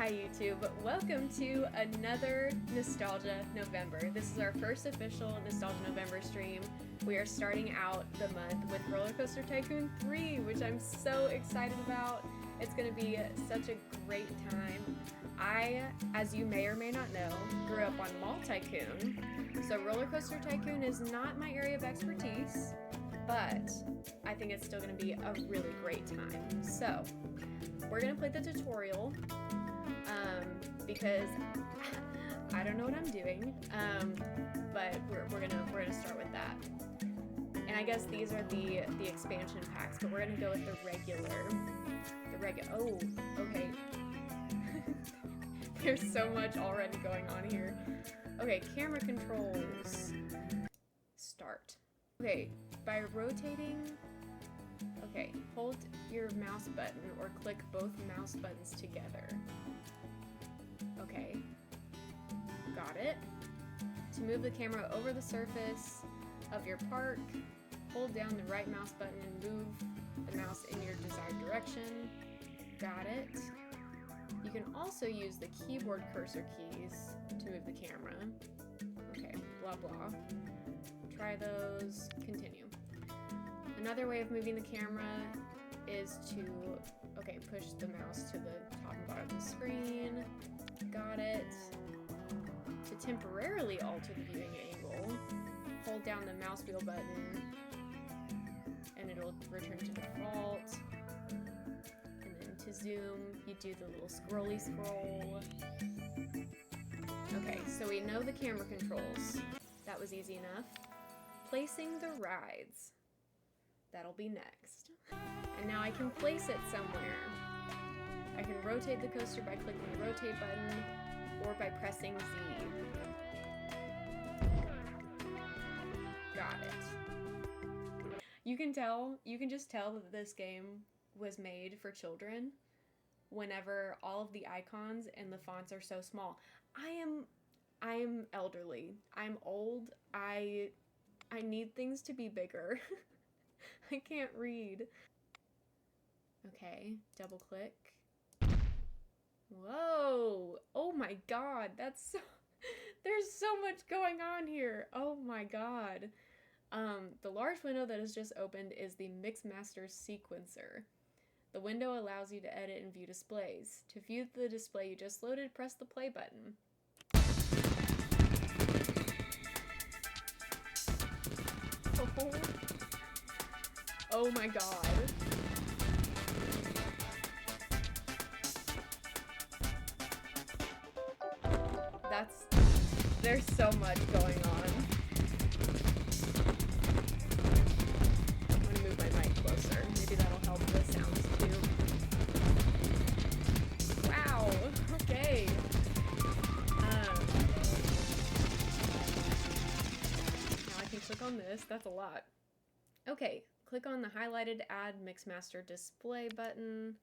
Hi YouTube, welcome to another Nostalgia November. This is our first official Nostalgia November stream. We are starting out the month with Rollercoaster Tycoon 3, which I'm so excited about. It's going to be such a great time. I, as you may or may not know, grew up on Mall Tycoon, so Rollercoaster Tycoon is not my area of expertise, but I think it's still going to be a really great time. So, we're going to play the tutorial, because I don't know what I'm doing, but we're gonna start with that. And I guess these are the expansion packs, but we're gonna go with the regular. Oh, okay. There's so much already going on here. Okay, camera controls. Start. Okay, by rotating. Okay, hold your mouse button or click both mouse buttons together. Okay, got it. To move the camera over the surface of your park, hold down the right mouse button and move the mouse in your desired direction. Got it. You can also use the keyboard cursor keys to move the camera. Okay, blah blah. Try those, continue. Another way of moving the camera is to, okay, push the mouse to the top and bottom of the screen. Got it. To temporarily alter the viewing angle, hold down the mouse wheel button and it'll return to default. And then to zoom, you do the little scrolly scroll. Okay, so we know the camera controls. That was easy enough. Placing the rides. That'll be next. And now I can place it somewhere. I can rotate the coaster by clicking the rotate button or by pressing Z. Got it. You can just tell that this game was made for children whenever all of the icons and the fonts are so small. I am elderly. I'm old. I need things to be bigger. I can't read. Okay, double click. Whoa! Oh my god, that's so... There's so much going on here. Oh my god. The large window that has just opened is the Mixmaster Sequencer. The window allows you to edit and view displays. To view the display you just loaded, press the play button. Oh my god. There's so much going on. I'm gonna move my mic closer. Maybe that'll help the sounds too. Wow, okay. Now I can click on this, that's a lot. Okay, click on the highlighted Add Mixmaster Display button.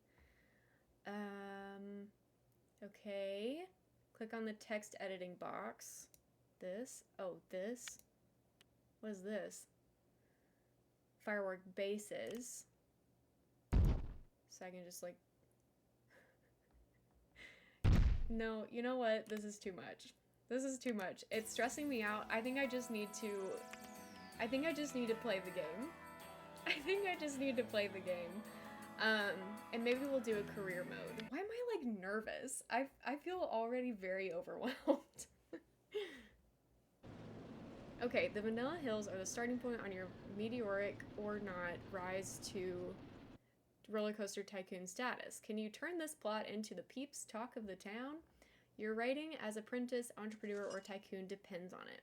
Okay. Click on the text editing box. This. What is this? Firework bases. So I can just like... No, you know what? This is too much. This is too much. It's stressing me out. I think I just need to play the game. I think I just need to play the game. And maybe we'll do a career mode. Why am I like nervous? I feel already very overwhelmed. Okay, the Vanilla Hills are the starting point on your meteoric or not rise to Rollercoaster Tycoon status. Can you turn this plot into the peeps talk of the town? Your rating as apprentice, entrepreneur, or tycoon depends on it.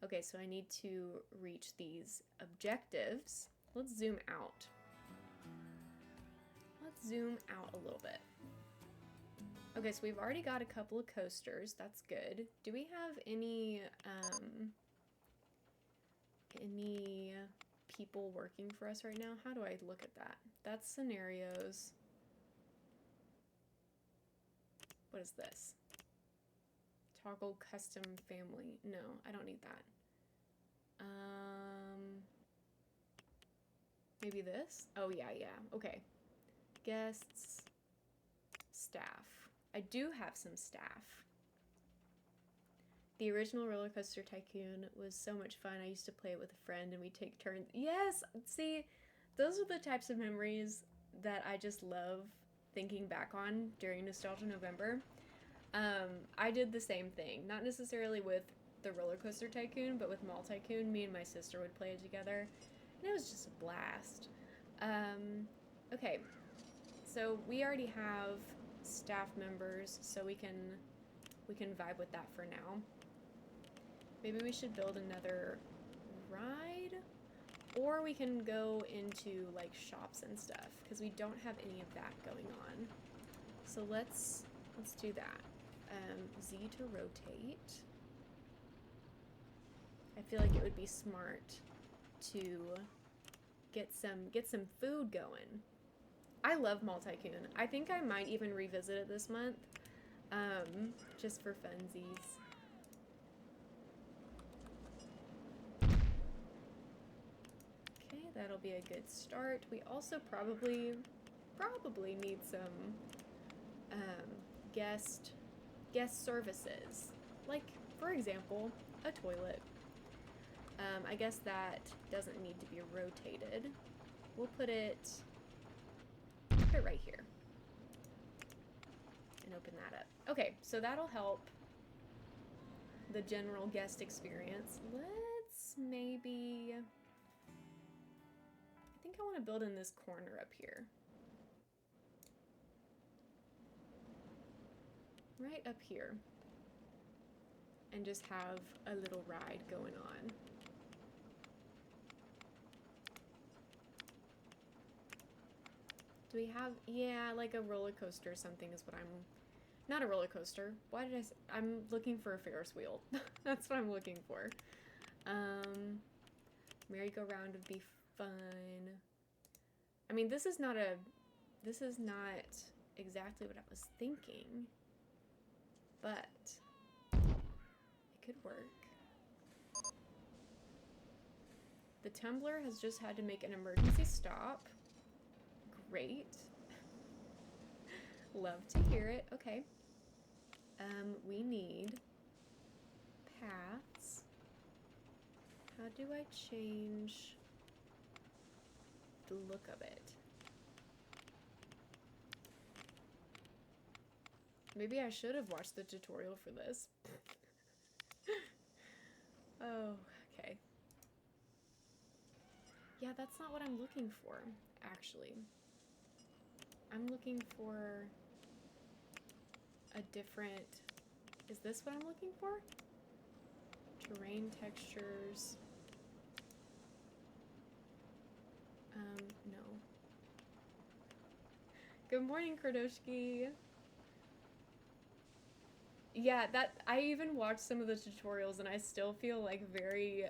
Okay, so I need to reach these objectives. Let's zoom out. Let's zoom out a little bit. Okay, so we've already got a couple of coasters. That's good. Do we have any people working for us right now? How do I look at that? That's scenarios. What is this? Toggle custom family. No, I don't need that. Maybe this? Oh, yeah. Okay. Guests, staff. I do have some staff. The original Roller Coaster Tycoon was so much fun. I used to play it with a friend and we'd take turns. Yes! See, those are the types of memories that I just love thinking back on during Nostalgia November. I did the same thing. Not necessarily with the Roller Coaster Tycoon, but with Mall Tycoon. Me and my sister would play it together. And it was just a blast. Okay. So we already have staff members, so we can vibe with that for now. Maybe we should build another ride, or we can go into like shops and stuff because we don't have any of that going on. So let's do that. Z to rotate. I feel like it would be smart to get some food going. I love Mall Tycoon. I think I might even revisit it this month, just for funsies. Okay, that'll be a good start. We also probably need some guest services, like for example a toilet. I guess that doesn't need to be rotated. We'll put it right here and open that up. Okay, so that'll help the general guest experience. Let's maybe, I think I want to build in this corner up here. Right up here. And just have a little ride going on. Do we have, yeah, like a roller coaster or something is what I'm, not a roller coaster. Why did I say, I'm looking for a Ferris wheel. That's what I'm looking for. Merry-go-round would be fun. I mean, this is not exactly what I was thinking, but it could work. The tumbler has just had to make an emergency stop. Great. Love to hear it. Okay. We need paths. How do I change the look of it? Maybe I should have watched the tutorial for this. Oh, okay. Yeah, that's not what I'm looking for, actually. I'm looking for a different... Is this what I'm looking for? Terrain textures. No. Good morning, Kradoshki. Yeah, I even watched some of the tutorials and I still feel like very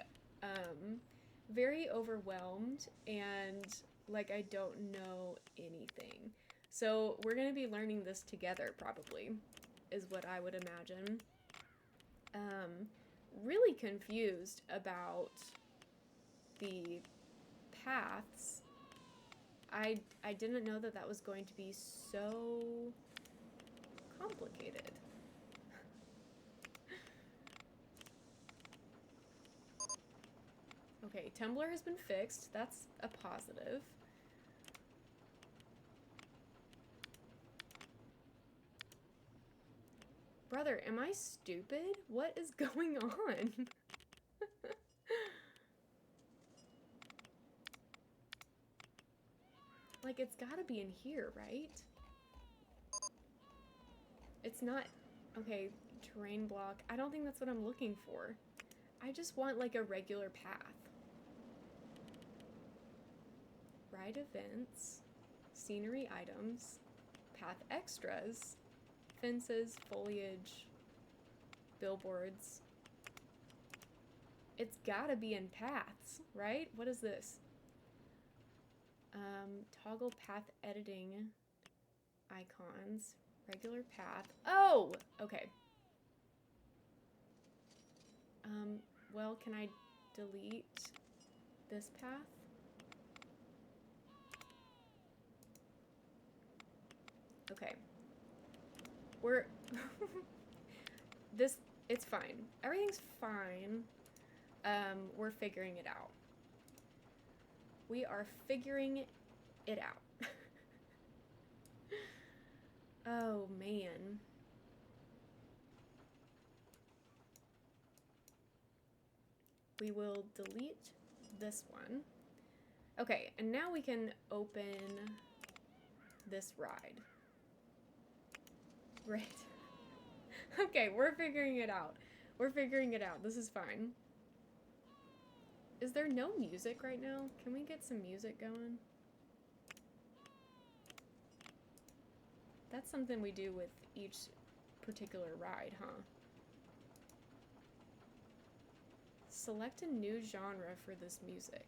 overwhelmed and like I don't know anything. So we're gonna be learning this together probably, is what I would imagine. Really confused about the paths. I didn't know that was going to be so complicated. Okay, Tumblr has been fixed. That's a positive. Brother, am I stupid? What is going on? Like, it's gotta be in here, right? It's not... Okay, terrain block. I don't think that's what I'm looking for. I just want, like, a regular path. Ride events, scenery items, path extras, fences, foliage, billboards. It's gotta be in paths, right? What is this? Toggle path editing icons, regular path. Oh, okay. Well, can I delete this path? Okay. We're it's fine. Everything's fine. We're figuring it out. We are figuring it out. Oh, man. We will delete this one. Okay, and now we can open this ride. Right. Okay, we're figuring it out. We're figuring it out. This is fine. Is there no music right now? Can we get some music going? That's something we do with each particular ride, huh? Select a new genre for this music.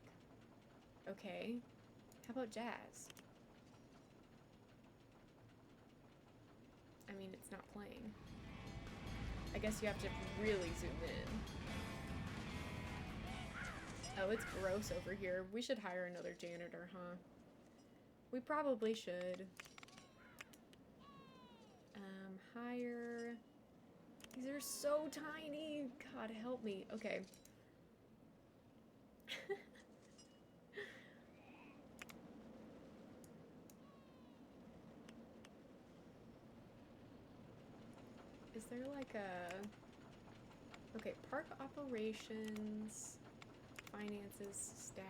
Okay. How about jazz? I mean, it's not playing. I guess you have to really zoom in. Oh, it's gross over here. We should hire another janitor, huh? We probably should. Hire. These are so tiny. God help me. Okay. Is there like a... Okay, park operations, finances, staff.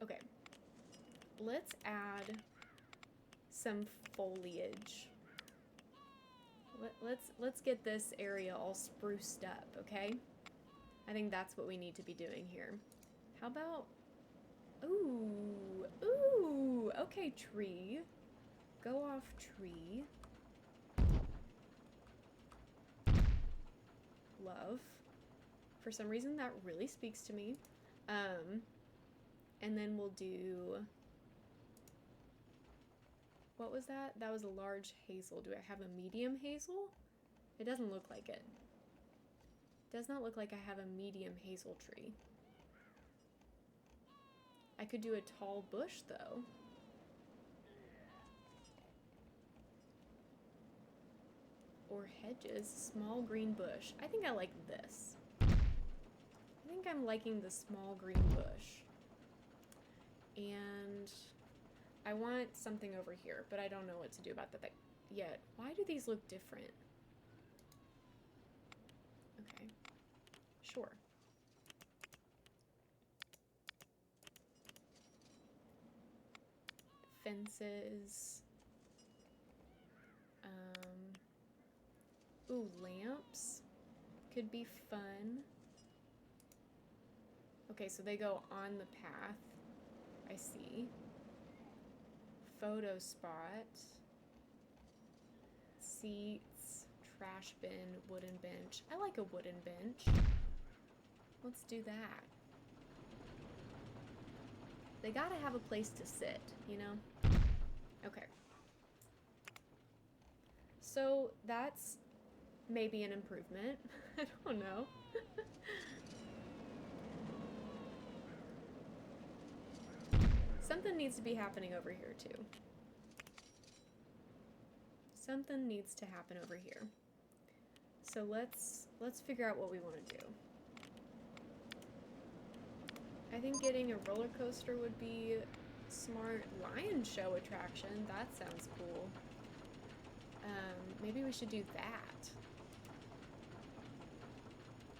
Okay, let's add some foliage. Let's get this area all spruced up, okay? I think that's what we need to be doing here. How about... Ooh, okay, tree. Go off tree. Love. For some reason that really speaks to me. And then we'll do... What was that? That was a large hazel. Do I have a medium hazel? It doesn't look like it. Does not look like I have a medium hazel tree. I could do a tall bush, though. Or hedges. Small green bush. I think I like this. I think I'm liking the small green bush. And I want something over here, but I don't know what to do about that yet. Why do these look different? Okay. Sure. Fences. Ooh, lamps could be fun. Okay, so they go on the path. I see. Photo spot. Seats, trash bin, wooden bench. I like a wooden bench. Let's do that. They gotta have a place to sit, you know? Okay. So that's maybe an improvement. I don't know. Something needs to be happening over here too. Something needs to happen over here. So let's figure out what we want to do. I think getting a roller coaster would be smart. Lion show attraction. That sounds cool. Maybe we should do that.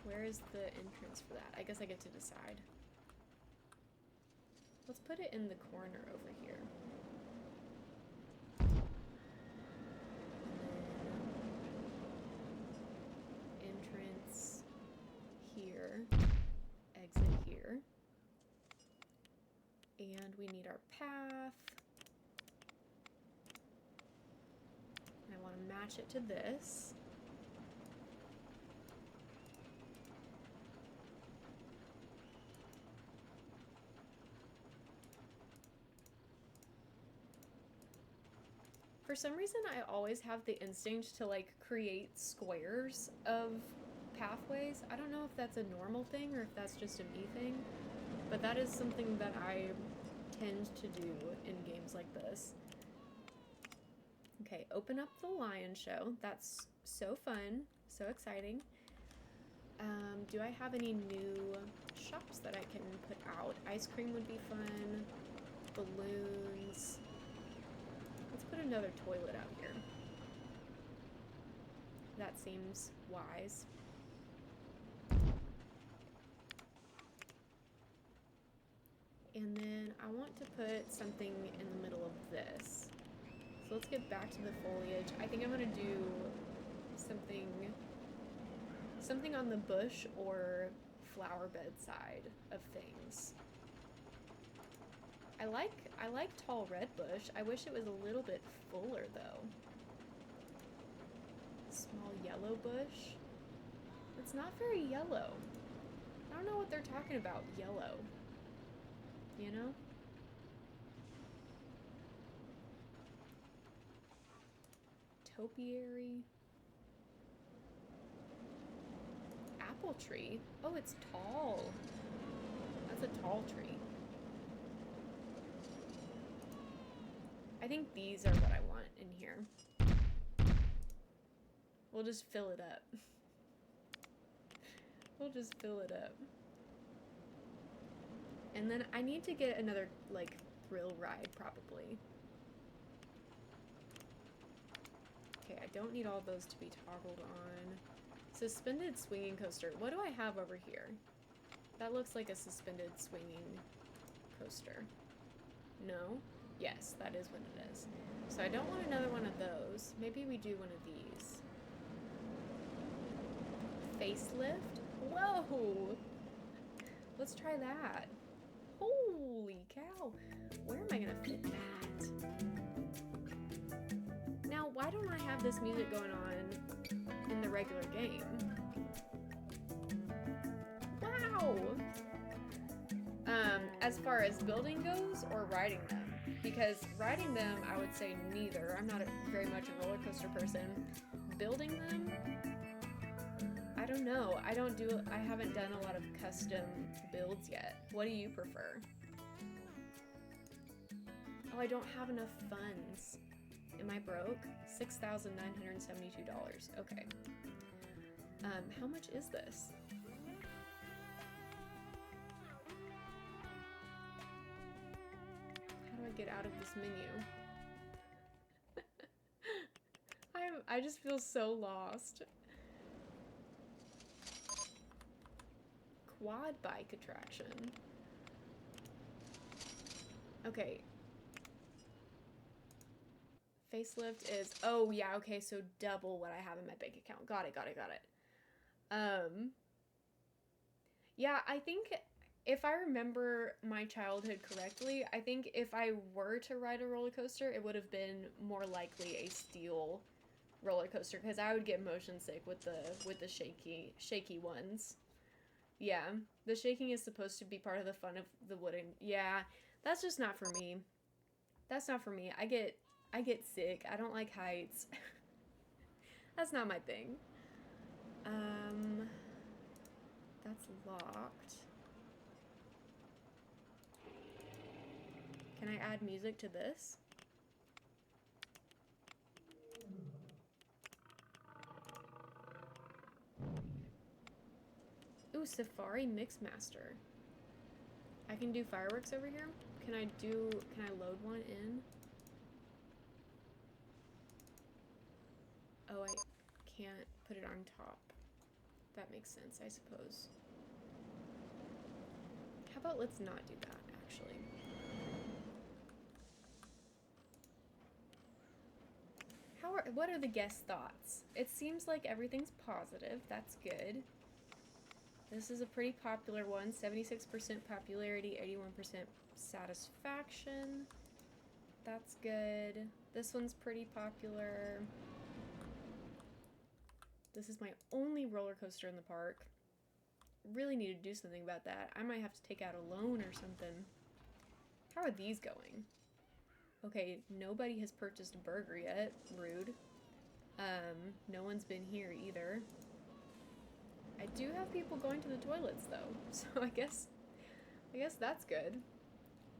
Where is the entrance for that? I guess I get to decide. Let's put it in the corner over here. Entrance here. Exit here. And we need our path. And I want to match it to this. For some reason, I always have the instinct to like create squares of pathways. I don't know if that's a normal thing or if that's just a me thing. But that is something that I tend to do in games like this. Okay, open up the lion show. That's so fun, so exciting. Do I have any new shops that I can put out? Ice cream would be fun. Balloons. Let's put another toilet out here. That seems wise. And then I want to put something in the middle of this. So let's get back to the foliage. I think I'm gonna do something on the bush or flower bed side of things. I like tall red bush. I wish it was a little bit fuller though. Small yellow bush. It's not very yellow. I don't know what they're talking about, yellow. You know? Topiary. Apple tree. Oh, it's tall. That's a tall tree. I think these are what I want in here. We'll just fill it up. We'll just fill it up. And then I need to get another, like, thrill ride, probably. Okay, I don't need all those to be toggled on. Suspended swinging coaster. What do I have over here? That looks like a suspended swinging coaster. No? Yes, that is what it is. So I don't want another one of those. Maybe we do one of these. Facelift? Whoa! Let's try that. Holy cow! Where am I gonna fit that? Now, why don't I have this music going on in the regular game? Wow! As far as building goes, or riding them? Because riding them, I would say neither. I'm not very much a roller coaster person. Building them, I don't know. I haven't done a lot of custom builds yet. What do you prefer? Oh, I don't have enough funds. Am I broke? $6,972. Okay. How much is this? How do I get out of this menu? I just feel so lost. Quad bike attraction. Okay. Facelift is, oh yeah, okay, so double what I have in my bank account. Got it. Yeah, I think if I remember my childhood correctly, I think if I were to ride a roller coaster, it would have been more likely a steel roller coaster, because I would get motion sick with the shaky ones. Yeah, the shaking is supposed to be part of the fun of the wooden. Yeah, that's just not for me. That's not for me. I get sick. I don't like heights. That's not my thing. That's locked. Can I add music to this? Ooh, Safari Mixmaster. I can do fireworks over here? Can I load one in? Oh, I can't put it on top. That makes sense, I suppose. How about let's not do that, actually. What are the guest thoughts? It seems like everything's positive. That's good. This is a pretty popular one. 76% popularity, 81% satisfaction. That's good. This one's pretty popular. This is my only roller coaster in the park. Really need to do something about that. I might have to take out a loan or something. How are these going? Okay, nobody has purchased a burger yet. Rude. No one's been here either. I do have people going to the toilets though, so I guess I guess that's good.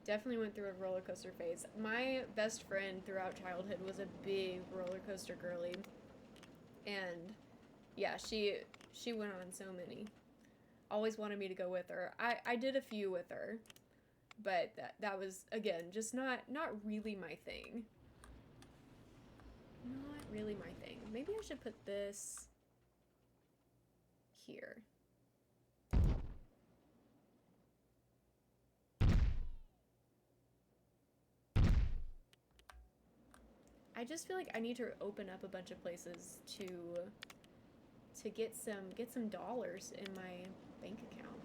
Definitely went through a roller coaster phase. My best friend throughout childhood was a big roller coaster girly. And yeah, she went on so many. Always wanted me to go with her. I did a few with her, but that was, again, just not really my thing. Not really my thing. Maybe I should put this here. I just feel like I need to open up a bunch of places to get some dollars in my bank account.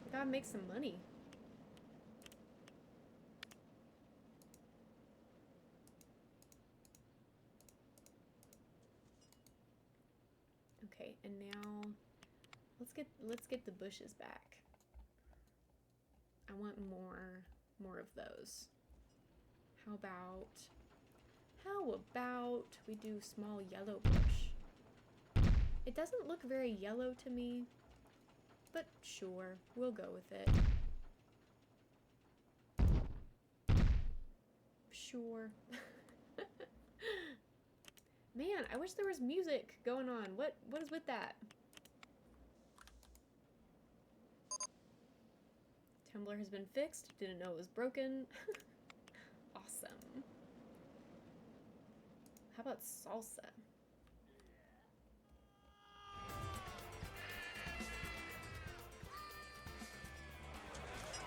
I gotta make some money. Okay, and now let's get the bushes back. I want more of those. How about we do small yellow bush? It doesn't look very yellow to me, but sure, we'll go with it. Sure. Man, I wish there was music going on. What is with that? Tumblr has been fixed. Didn't know it was broken. Awesome. How about salsa?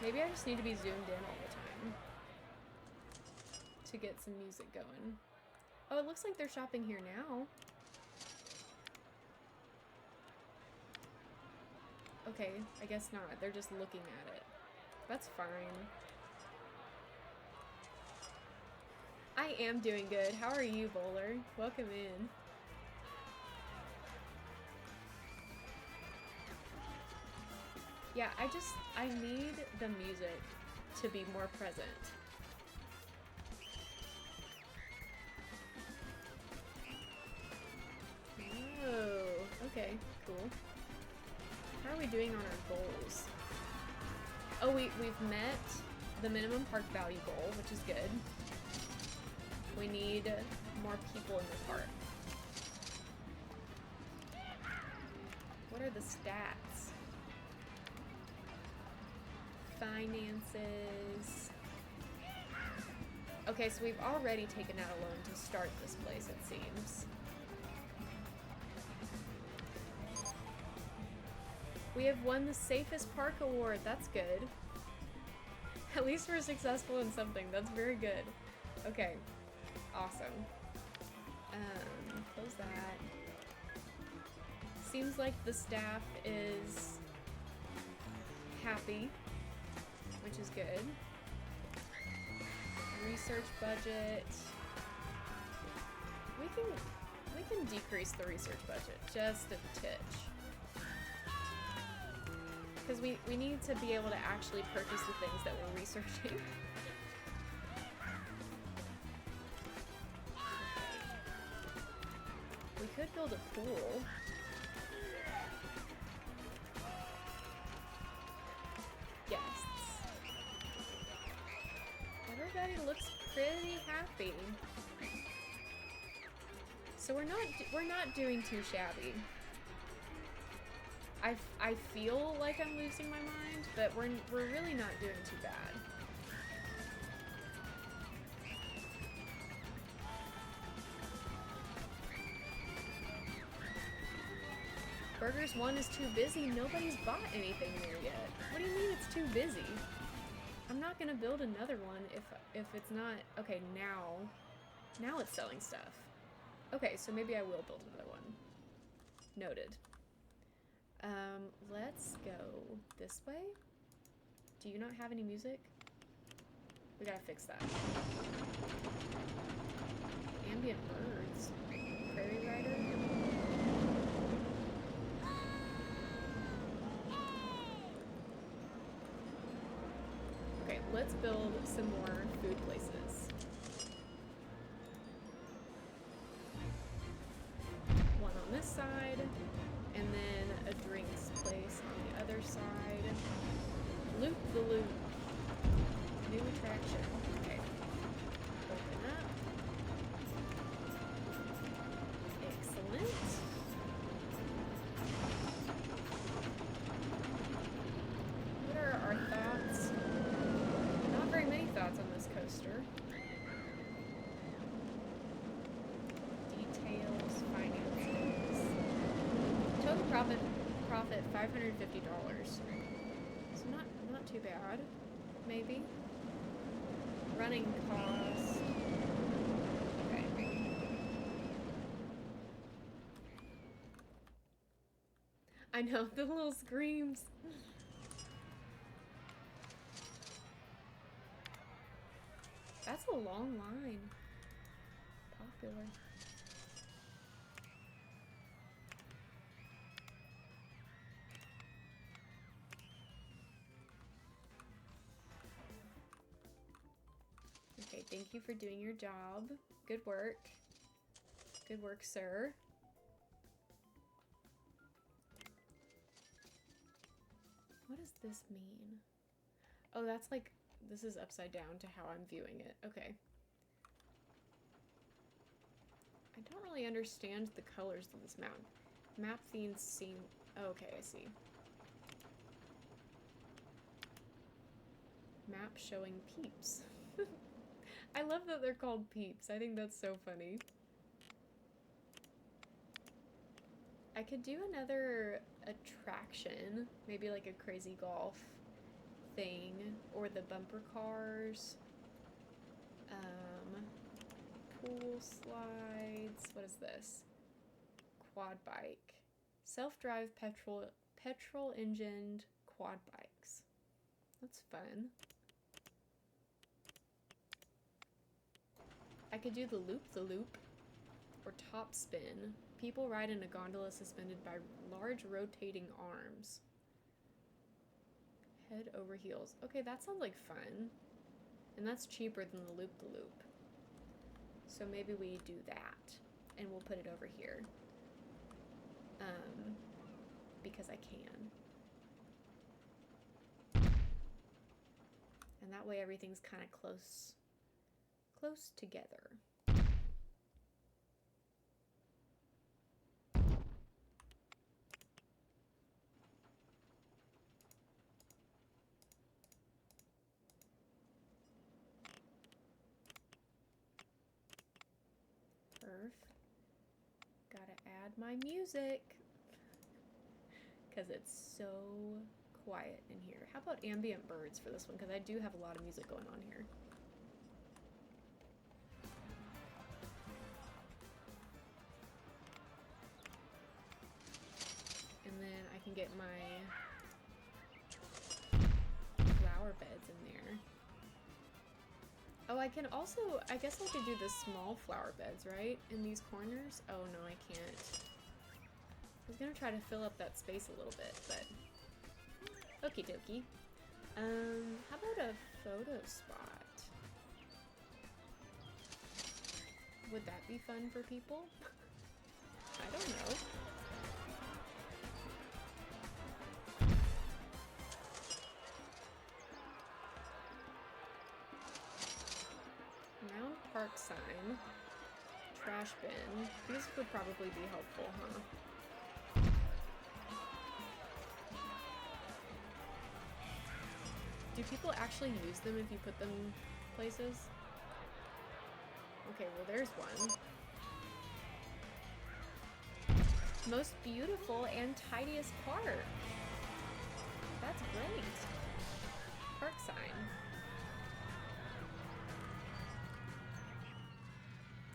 Maybe I just need to be zoomed in all the time to get some music going. Oh, it looks like they're shopping here now. Okay, I guess not. They're just looking at it. That's fine. I am doing good. How are you, Bowler? Welcome in. Yeah, I need the music to be more present. Oh, okay, cool. How are we doing on our goals? Oh, we've met the minimum park value goal, which is good. We need more people in the park. What are the stats? Finances. Okay, so we've already taken out a loan to start this place, it seems. We have won the safest park award. That's good. At least we're successful in something. That's very good. Okay. Awesome. Close that. Seems like the staff is happy, which is good. Research budget. We can decrease the research budget just a titch. Because we need to be able to actually purchase the things that we're researching. We could build a pool. Guests. Everybody looks pretty happy. So we're not doing too shabby. I feel like I'm losing my mind, but we're really not doing too bad. Burgers 1 is too busy. Nobody's bought anything there yet. What do you mean it's too busy? I'm not gonna build another one if it's not... Okay, now it's selling stuff. Okay, so maybe I will build another one. Noted. Let's go this way. Do you not have any music? We gotta fix that. Ambient birds. Prairie rider. Okay, let's build some more food places. One on this side, and then a drinks place on the other side. Loop the loop. New attraction. Okay. Open up. Excellent. What are our thoughts? Not very many thoughts on this coaster. Details, finances. Total profit $550. So not too bad. Maybe. Running cost. Okay. I know, the little screams. That's a long line. Popular. Okay, thank you for doing your job. Good work. Good work, sir. What does this mean? Oh, that's like, this is upside down to how I'm viewing it. Okay. I don't really understand the colors of this map. Map themes seem... Oh, okay, I see. Map showing peeps. I love that they're called peeps. I think that's so funny. I could do another attraction, maybe like a crazy golf thing, or the bumper cars, pool slides. What is this? Quad bike, self-drive petrol engined quad bikes. That's fun. I could do the loop or top spin. People ride in a gondola suspended by large rotating arms. Head over heels. Okay, that sounds like fun. And that's cheaper than the loop. So maybe we do that. And we'll put it over here. Because I can. And that way everything's kind of close together. Gotta add my music because it's so quiet in here. How about ambient birds for this one? Because I do have a lot of music going on here. And then I can get my flower beds in there. Oh, I can also, I guess I could do the small flower beds, right? In these corners? Oh, no, I can't. I was gonna try to fill up that space a little bit, but... Okie dokie. How about a photo spot? Would that be fun for people? I don't know. Round park sign, trash bin. These would probably be helpful, huh? Do people actually use them if you put them places? Okay, well there's one. Most beautiful and tidiest park. That's great. Park sign.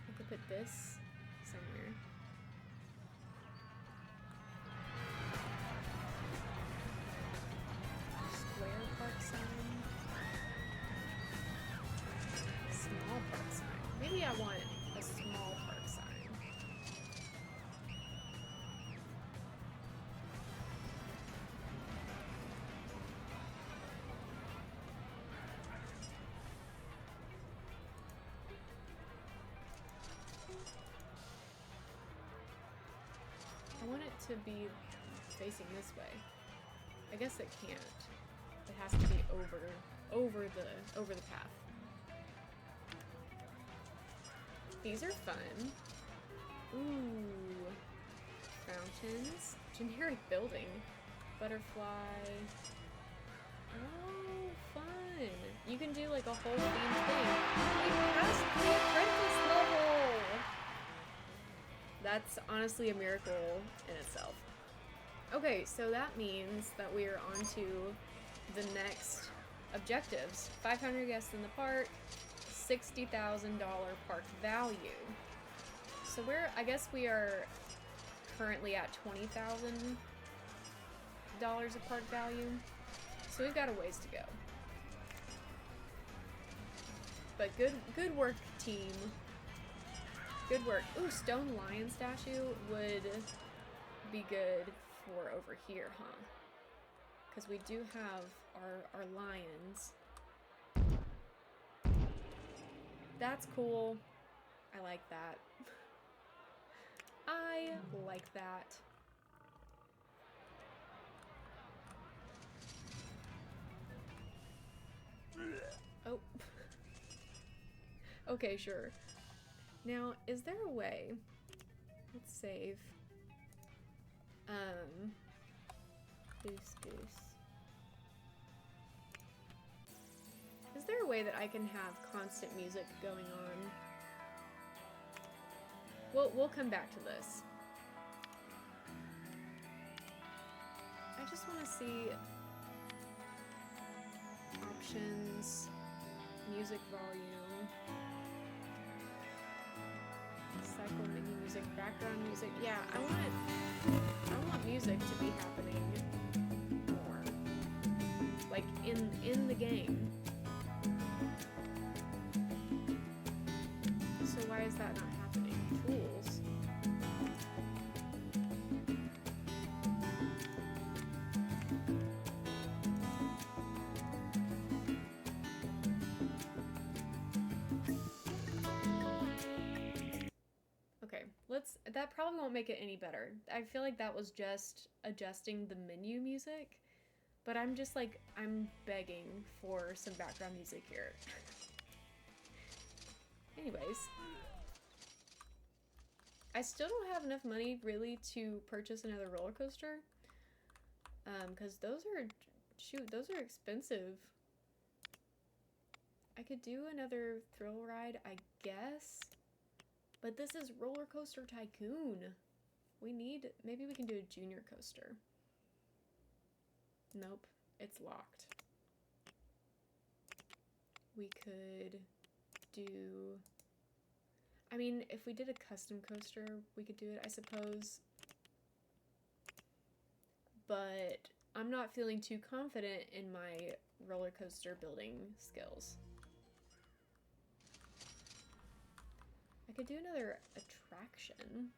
I could put this somewhere. Square park sign. Small park sign. Maybe I want a small park sign. I want it to be facing this way. I guess it can't. I it has to be over the path. These are fun. Ooh. Fountains. Generic building. Butterfly. Oh, fun. You can do like a whole themed thing. We passed the apprentice level! That's honestly a miracle in itself. Okay, so that means that we are on to the next objectives. 500 guests in the park, $60,000 park value. So I guess we are currently at $20,000 of park value. So we've got a ways to go. But good work, team. Good work. Ooh, stone lion statue would be good for over here, huh? Because we do have our lions. That's cool. I like that. I like that. Oh. Okay, sure. Now, is there a way? Let's save. Goose. Is there a way that I can have constant music going on? We'll come back to this. I just want to see options, music volume, cycle menu music, background music. Yeah, I want music to be happening more, like in the game. So why is that not happening? Tools. Okay, that probably won't make it any better. I feel like that was just adjusting the menu music, but I'm just like, I'm begging for some background music here. Anyways. I still don't have enough money really to purchase another roller coaster. Because those are expensive. I could do another thrill ride, I guess. But this is Roller Coaster Tycoon. Maybe we can do a junior coaster. Nope, it's locked. We could do... I mean, if we did a custom coaster, we could do it, I suppose. But I'm not feeling too confident in my roller coaster building skills. I could do another attraction.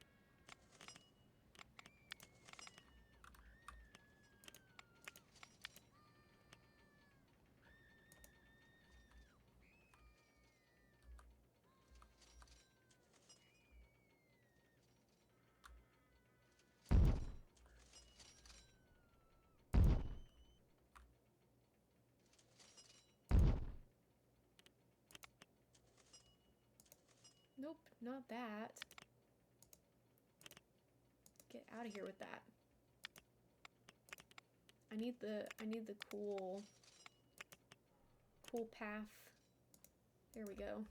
Nope, not that. Get out of here with that. I need the cool path. There we go.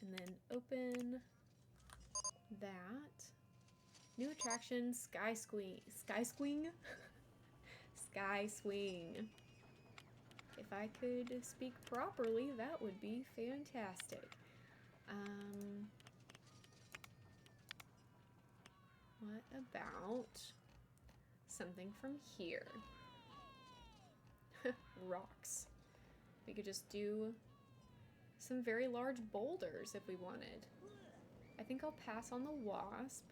And then open that. New attraction, Sky Swing. Sky Swing? Sky Swing. If I could speak properly, that would be fantastic. What about something from here? Rocks. We could just do some very large boulders if we wanted. I think I'll pass on the wasp.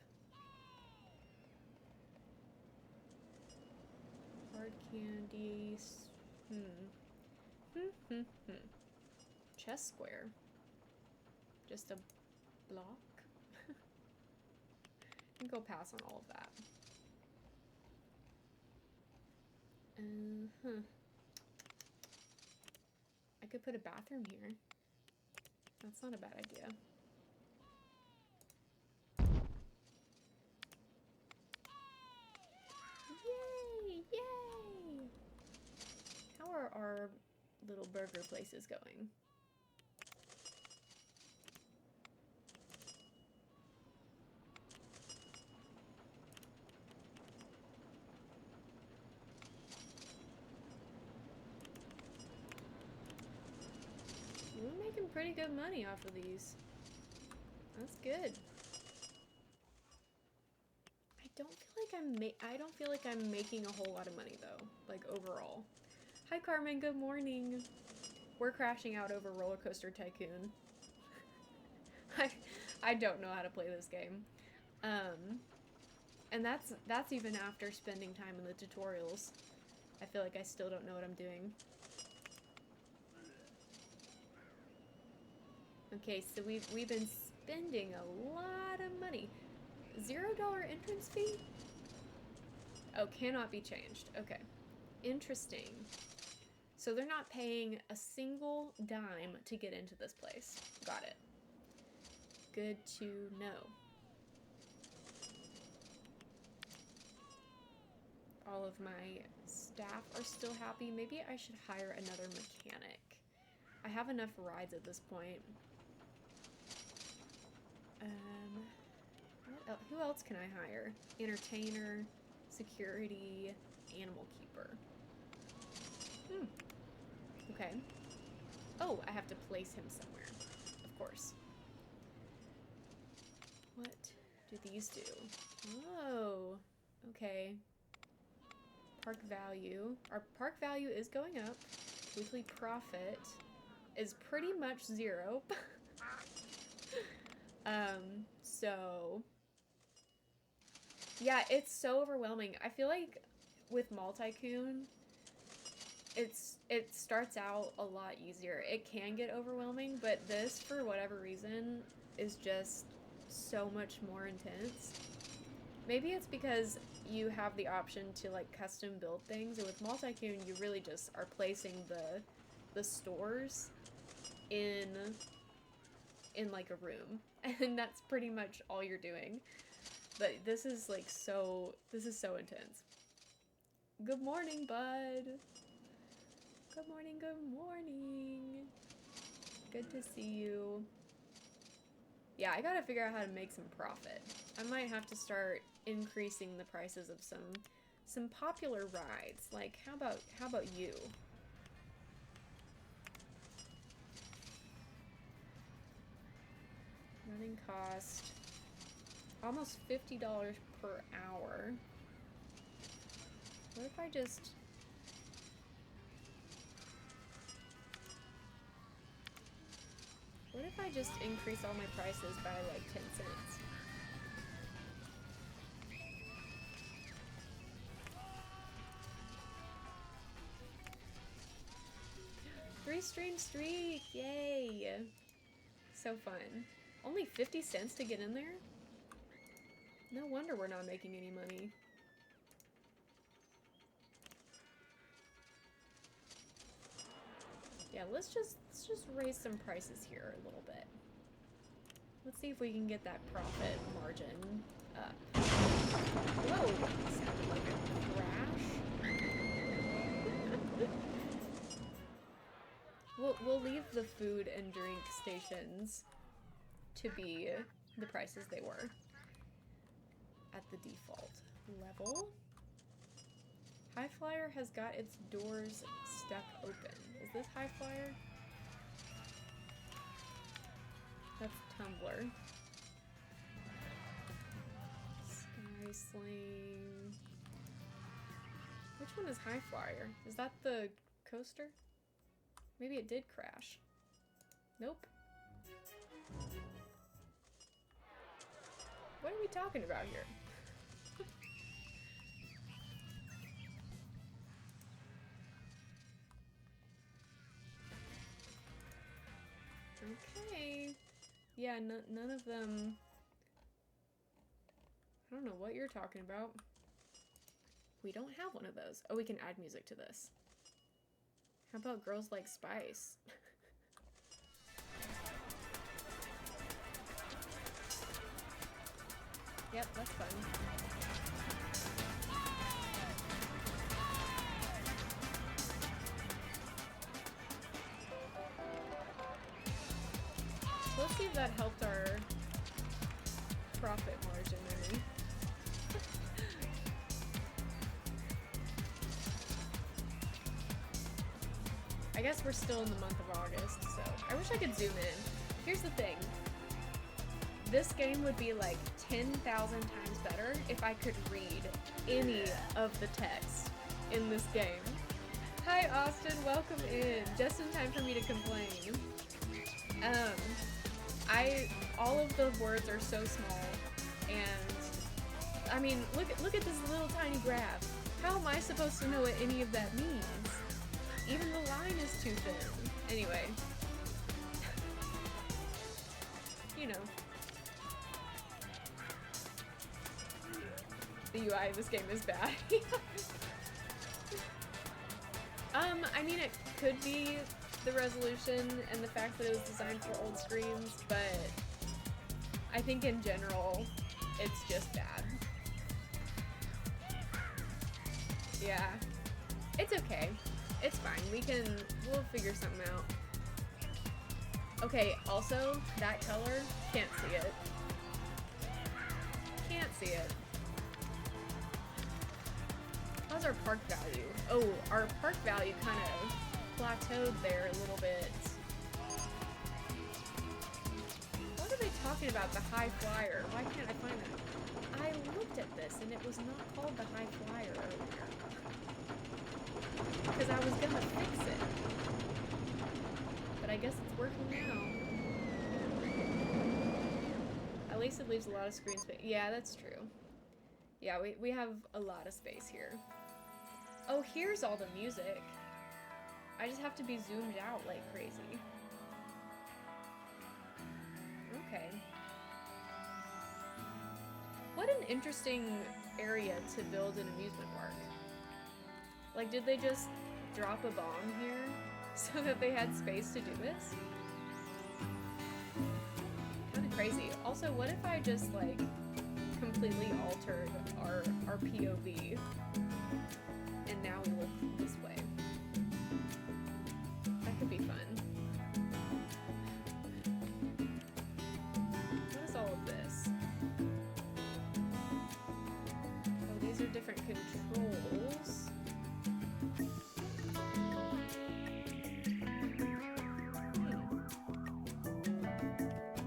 Hard candies. Chess square. Just a block. I think I'll pass on all of that. Huh. I could put a bathroom here. That's not a bad idea. Yay! Yay! How are our little burger places going? We're making pretty good money off of these. That's good. I don't feel like I'm making a whole lot of money though, like overall. Hi Carmen, good morning. We're crashing out over Rollercoaster Tycoon. I don't know how to play this game. And that's even after spending time in the tutorials. I feel like I still don't know what I'm doing. Okay, so we've been spending a lot of money. $0 entrance fee? Oh, cannot be changed. Okay. Interesting. So they're not paying a single dime to get into this place. Got it. Good to know. All of my staff are still happy. Maybe I should hire another mechanic. I have enough rides at this point. Who else can I hire? Entertainer, security, animal keeper. Okay. Oh, I have to place him somewhere. Of course. What do these do? Oh, okay. Park value. Our park value is going up. Weekly profit is pretty much 0. So yeah, it's so overwhelming. I feel like with Tycoon, it starts out a lot easier. It can get overwhelming, but this, for whatever reason, is just so much more intense. Maybe it's because you have the option to like custom build things, and with Tycoon, you really just are placing the stores in like a room, and that's pretty much all you're doing. But this is like so intense. Good morning, bud. Good morning, good morning. Good to see you. Yeah, I gotta figure out how to make some profit. I might have to start increasing the prices of some popular rides. Like, how about you? Running cost almost $50 per hour. What if I just increase all my prices by like 10 cents? Three-stream streak! Yay! So fun. Only 50 cents to get in there? No wonder we're not making any money. Yeah, let's just raise some prices here a little bit. Let's see if we can get that profit margin up. Whoa! That sounded like a crash. We'll leave the food and drink stations to be the prices they were at the default level. High Flyer has got its doors stuck open. Is this High Flyer? That's Tumblr. Sky Sling. Which one is High Flyer? Is that the coaster? Maybe it did crash. Nope. What are we talking about here? Okay. Yeah, none of them... I don't know what you're talking about. We don't have one of those. Oh, we can add music to this. How about Girls Like Spice? Yep, that's fun. So let's see if that helped our profit margin any. I guess we're still in the month of August, so I wish I could zoom in. Here's the thing. This game would be like 10,000 times better if I could read any of the text in this game. Hi Austin, welcome in. Just in time for me to complain. All of the words are so small, and I mean, look at this little tiny graph. How am I supposed to know what any of that means? Even the line is too thin. Anyway. You know. The UI of this game is bad. I mean, it could be the resolution and the fact that it was designed for old screens, but I think in general, it's just bad. Yeah. It's okay. It's fine. We'll figure something out. Okay, also, that color, can't see it. Can't see it. How's our park value? Oh, our park value kind of plateaued there a little bit. What are they talking about? The high flyer. Why can't I find that? I looked at this and it was not called the high flyer earlier. Because I was gonna fix it. But I guess it's working now. At least it leaves a lot of screen space. Yeah, that's true. Yeah, we have a lot of space here. Oh, here's all the music. I just have to be zoomed out like crazy. Okay. What an interesting area to build an amusement park. Like, did they just drop a bomb here so that they had space to do this? Kind of crazy. Also, what if I just, like, completely altered our POV and now we look this way? That could be fun. What is all of this? Oh, these are different controls.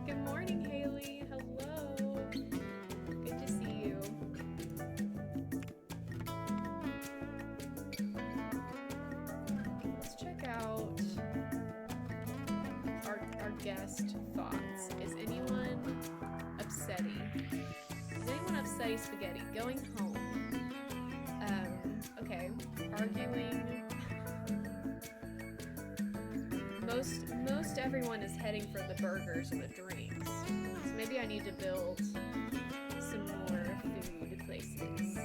Good morning, Haley. Hello. Good to see you. Let's check out our guest thoughts. Is anyone upsetty? Is anyone upsetty spaghetti? Going home. Okay. Arguing. Most everyone is heading for the burgers or the drinks. So maybe I need to build some more food places.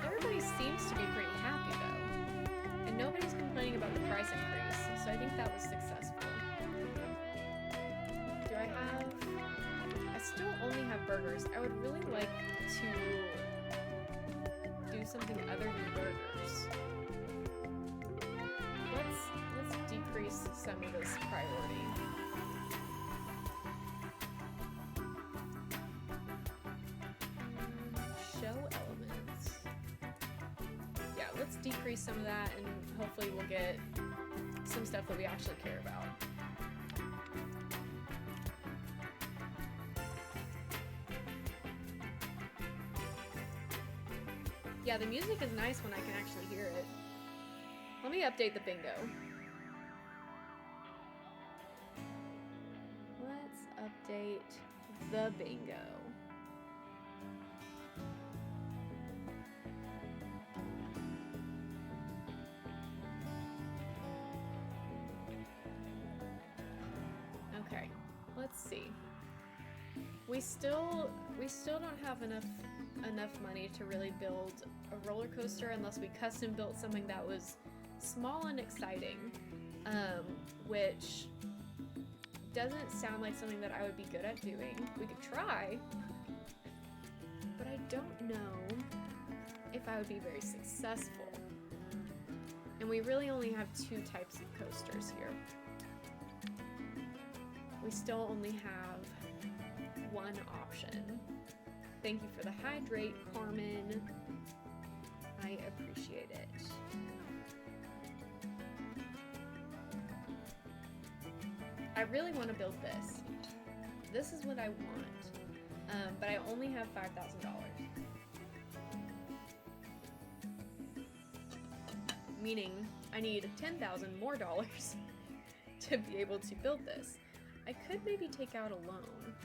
Everybody seems to be pretty happy though. And nobody's complaining about the price increase, so I think that was successful. Do I have... I still only have burgers. I would really like to do something other than burgers. Let's decrease some of this priority. Show elements. Yeah, let's decrease some of that and hopefully we'll get some stuff that we actually care about. Yeah, the music is nice when I can actually hear it. Let me update the bingo. Let's update the bingo. Okay. we still don't have enough money to really build a roller coaster unless we custom built something that was small and exciting, which doesn't sound like something that I would be good at doing. We could try, but I don't know if I would be very successful. And we really only have 2 types of coasters here. We still only have 1 option. Thank you for the hydrate, Carmen. I appreciate it. I really want to build this. This is what I want, but I only have $5,000. Meaning I need $10,000 more dollars to be able to build this. I could maybe take out a loan,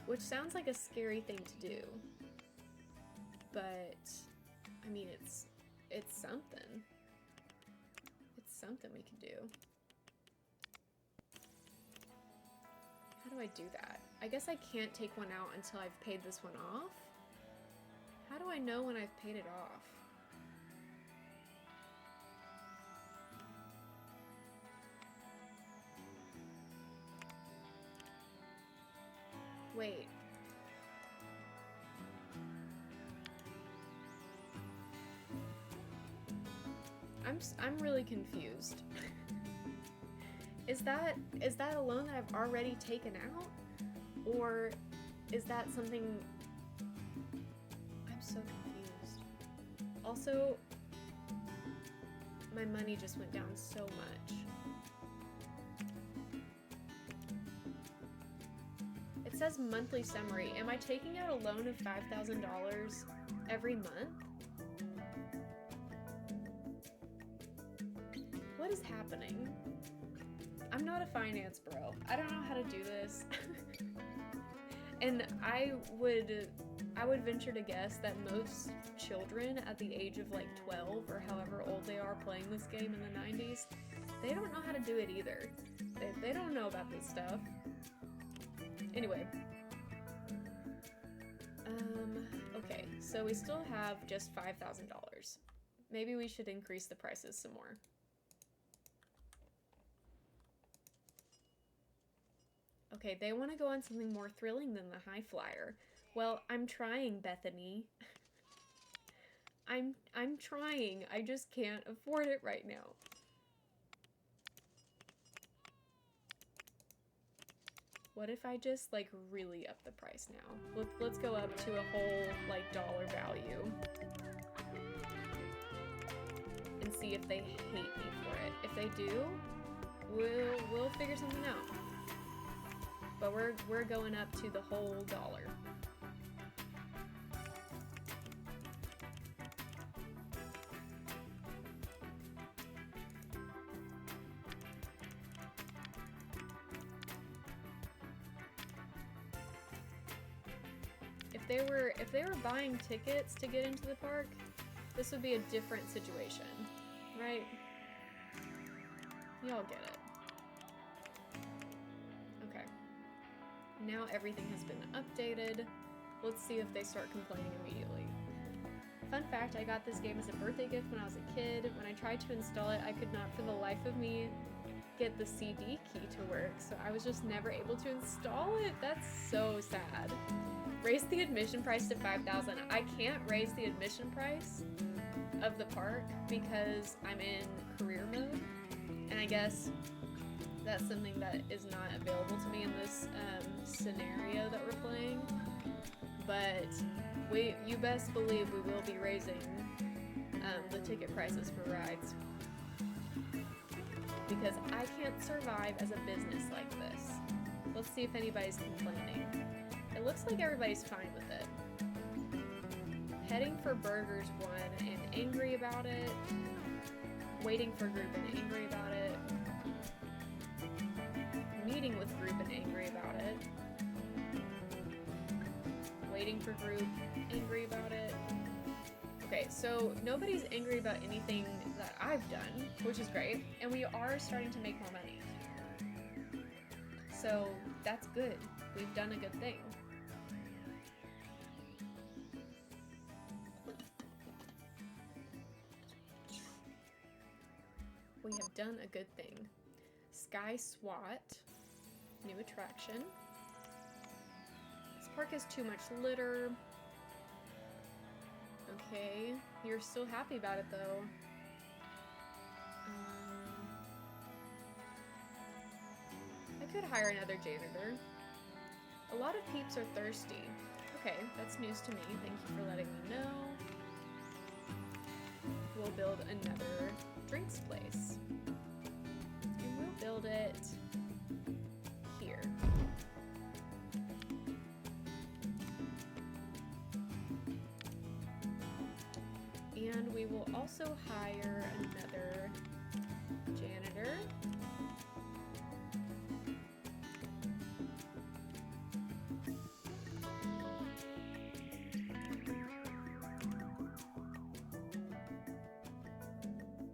which sounds like a scary thing to do, but I mean it's something. It's something we can do. How do I do that? I guess I can't take one out until I've paid this one off. How do I know when I've paid it off? Wait. I'm really confused. Is that a loan that I've already taken out? Or is that something... I'm so confused. Also, my money just went down so much. It says monthly summary. Am I taking out a loan of $5,000 every month? What is happening? I'm not a finance bro. I don't know how to do this. And I would venture to guess that most children at the age of like 12 or however old they are playing this game in the 90s, they don't know how to do it either. They don't know about this stuff. Anyway. Okay, so we still have just $5,000. Maybe we should increase the prices some more. Okay, they want to go on something more thrilling than the high flyer. Well, I'm trying, Bethany. I'm trying. I just can't afford it right now. What if I just like really up the price now? Let's go up to a whole like dollar value and see if they hate me for it. If they do, we'll figure something out. But we're going up to the whole dollar. If they were buying tickets to get into the park, this would be a different situation, right? Y'all get it. Okay. Now everything has been updated. Let's see if they start complaining immediately. Fun fact, I got this game as a birthday gift when I was a kid. When I tried to install it, I could not for the life of me get the CD key to work, so I was just never able to install it. That's so sad. Raise the admission price to $5,000. I can't raise the admission price of the park because I'm in career mode, and I guess that's something that is not available to me in this scenario that we're playing. But you best believe we will be raising the ticket prices for rides because I can't survive as a business like this. Let's see if anybody's complaining. It looks like everybody's fine with it. Heading for Burgers 1 and angry about it. Waiting for group and angry about it. Meeting with group and angry about it. Waiting for group, angry about it. Okay, so nobody's angry about anything that I've done, which is great, and we are starting to make more money. So that's good. we've done a good thing. We have done a good thing. Sky SWAT, new attraction. This park has too much litter. Okay, you're still happy about it though. I could hire another janitor. A lot of peeps are thirsty. Okay, that's news to me. Thank you for letting me know. We'll build another drinks place. And we'll build it here. And we will also hire another janitor.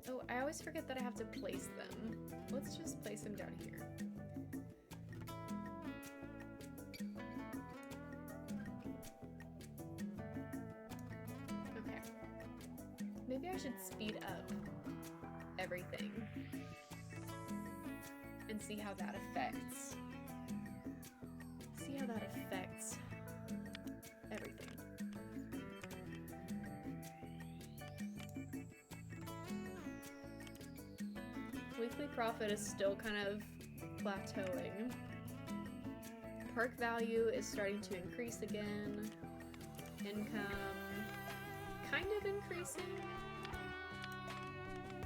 Oh, I always forget that I have to place them. Let's just place them down here. Maybe I should speed up everything and see how that affects. Everything. Weekly profit is still kind of plateauing. Park value is starting to increase again. Income kind of increasing.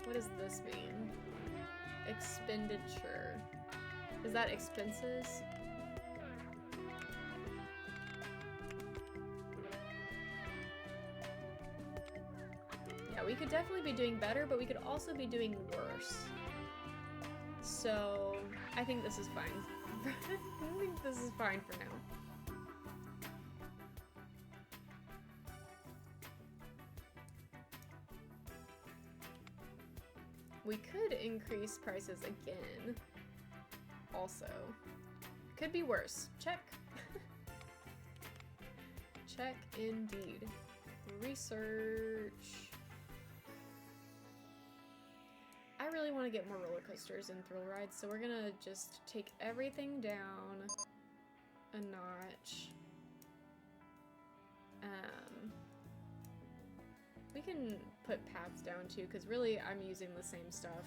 What does this mean? Expenditure. Is that expenses? Yeah, we could definitely be doing better, but we could also be doing worse. So, I think this is fine. I think this is fine for now. We could increase prices again. Also. Could be worse. Check. Check indeed. Research. I really want to get more roller coasters and thrill rides, so we're gonna just take everything down a notch. We can put paths down too, because really I'm using the same stuff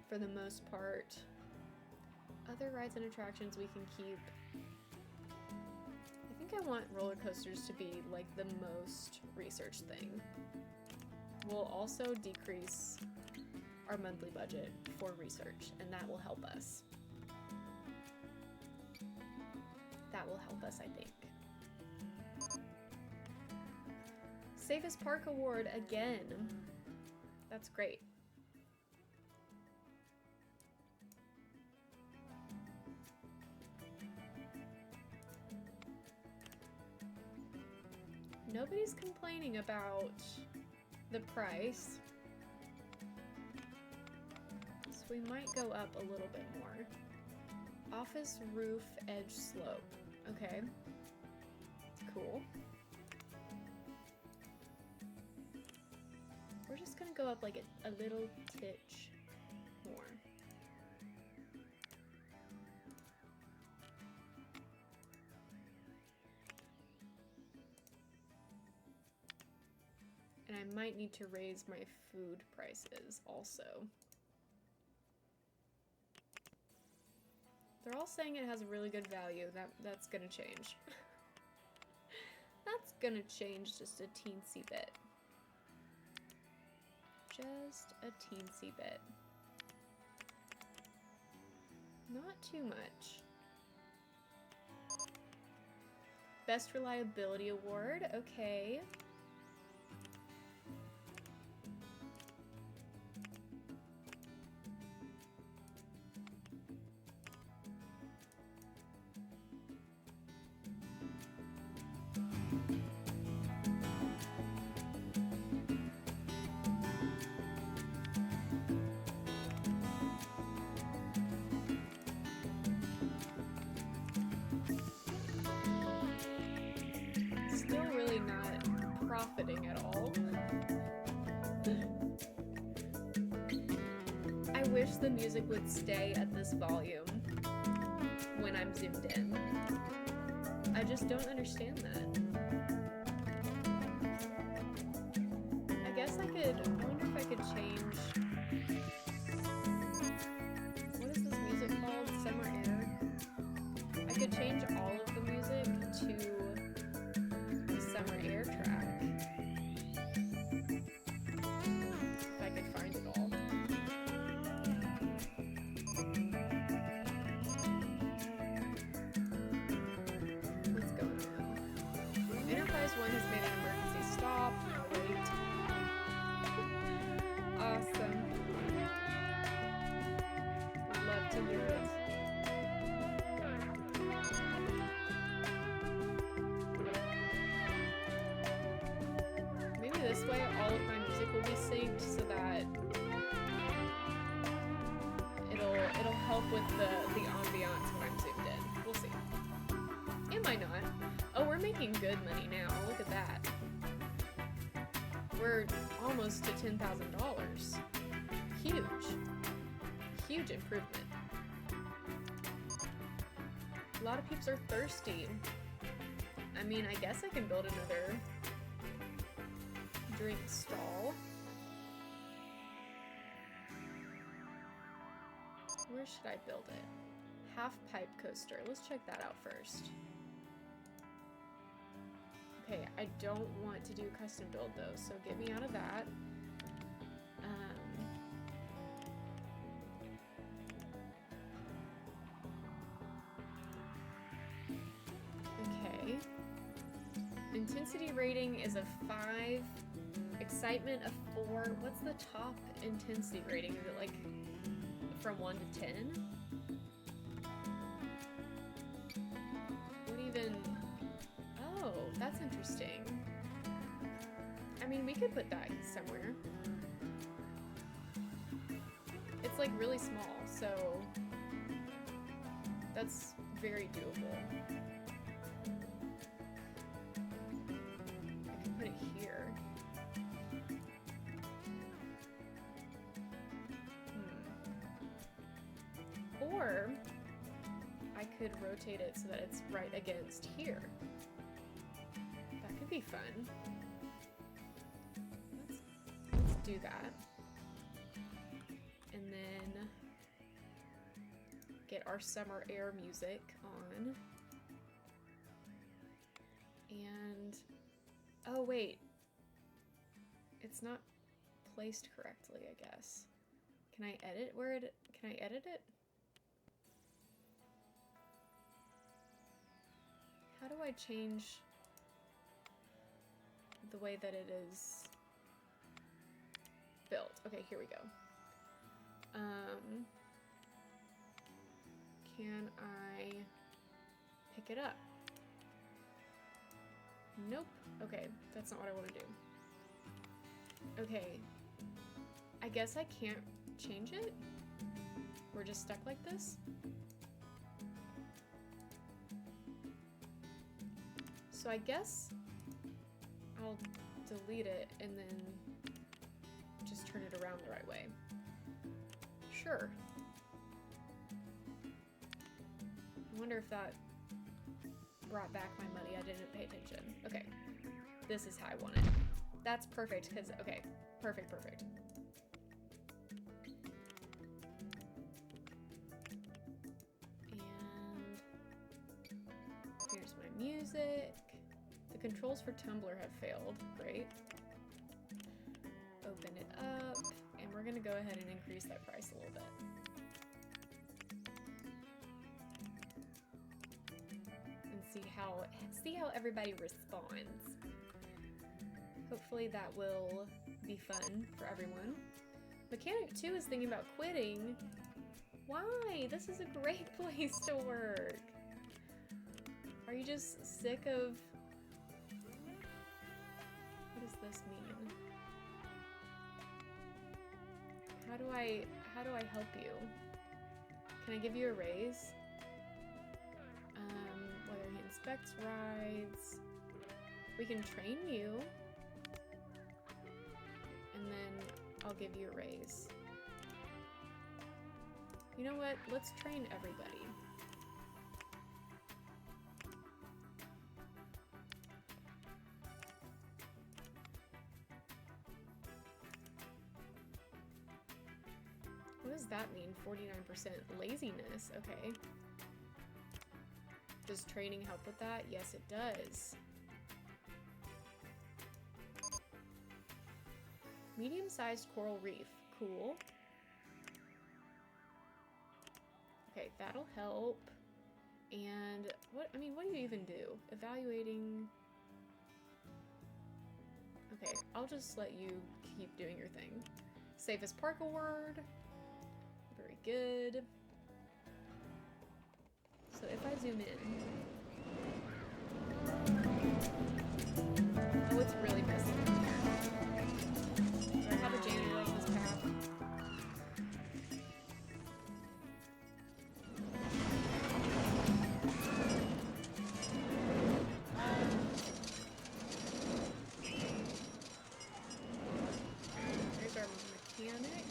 for the most part. Other rides and attractions we can keep. I think I want roller coasters to be like the most researched thing. We'll also decrease our monthly budget for research, and that will help us. That will help us, I think. Safest Park Award again. That's great. Nobody's complaining about the price. So we might go up a little bit more. Office roof edge slope. Okay. Cool. We're just gonna go up like a little titch more. And I might need to raise my food prices also. They're all saying it has a really good value. That's gonna change. That's gonna change just a teensy bit. Just a teensy bit. Not too much. Best Reliability Award, okay. the music would stay at this volume when I'm zoomed in. I just don't understand that. I guess I wonder if I could change, what is this music called? Summer Air? I could change all of the music to the Summer Air track. If I could find it all. What's going on? Enterprise 1 has made an emergency stop. Great. Awesome. Would love to hear it. Maybe this way all of my music will be synced so that it'll help with the ambiance when I'm zoomed in. We'll see. It might not. Oh, we're making good money now. Look at that. We're almost to $10,000. Huge. Huge improvement. A lot of peeps are thirsty. I mean, I guess I can build another drink stall. Where should I build it? Half pipe coaster. Let's check that out first. Okay, I don't want to do custom build though, so get me out of that. Okay. Intensity rating is a 5. Excitement a 4. What's the top intensity rating? Is it like from 1 to 10? What even... Oh, that's interesting. I mean, we could put that somewhere. It's like really small, so that's very doable. I can put it here. Or I could rotate it so that it's right against here. That could be fun. Let's do that. And then get our Summer Air music on. And oh wait. It's not placed correctly, I guess. Can I edit can I edit it? How do I change the way that it is built? Okay, here we go. Can I pick it up? Nope. Okay, that's not what I want to do. Okay, I guess I can't change it? We're just stuck like this? So I guess I'll delete it and then just turn it around the right way. Sure. I wonder if that brought back my money. I didn't pay attention. Okay. This is how I want it. That's perfect because, okay. Perfect, perfect. And here's my music. The controls for Tumblr have failed. Great. Open it up, and we're gonna go ahead and increase that price a little bit. And see how everybody responds. Hopefully that will be fun for everyone. Mechanic 2 is thinking about quitting. Why? This is a great place to work. Are you just sick of... What does this mean? How do I help you? Can I give you a raise? Whether he inspects rides. We can train you. And then I'll give you a raise. You know what? Let's train everybody. What does that mean? 49% laziness. Okay. Does training help with that? Yes, it does. Medium-sized coral reef. Cool. Okay, that'll help. And what, I mean, what do you even do? Evaluating. Okay, I'll just let you keep doing your thing. Safest park award. Very good. So if I zoom in. Oh, it's really messy down here. Do I have a janitor on this path? There's our mechanic.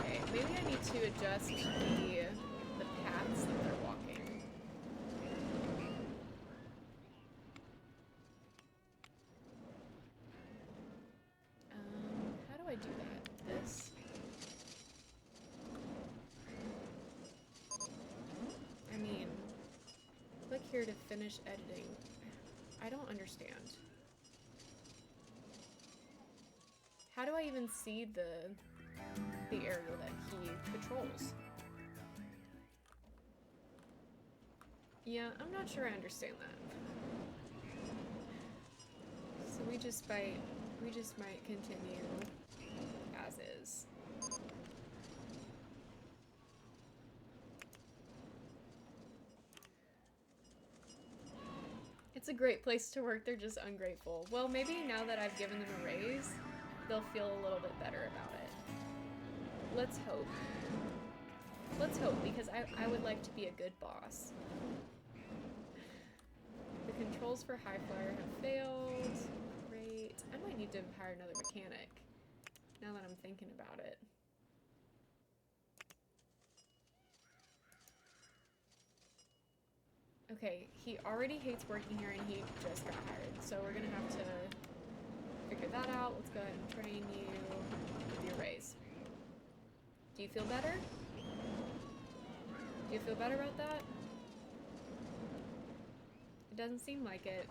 Okay, maybe I need to adjust the paths that they're walking. How do I do that? This? I mean, click here to finish editing. I don't understand. How do I even see the area that he patrols? Yeah, I'm not sure I understand that. So we just might continue as is. It's a great place to work, they're just ungrateful. Well, maybe now that I've given them a raise, they'll feel a little bit better about it. Let's hope. Let's hope, because I would like to be a good boss. The controls for High Flyer have failed. Great. I might need to hire another mechanic, now that I'm thinking about it. Okay, he already hates working here and he just got hired, so we're gonna have to figure that out. Let's go ahead and train you, give you a raise. Do you feel better? Do you feel better about that? It doesn't seem like it.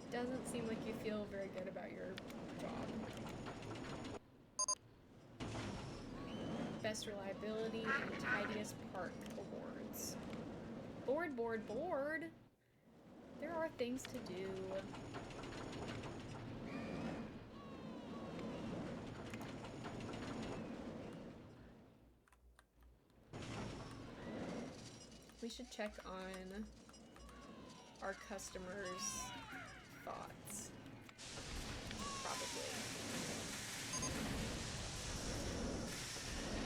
Doesn't seem like you feel very good about your job. Best reliability and tidiest park awards. Board, board, board! There are things to do. We should check on our customers' thoughts. Probably.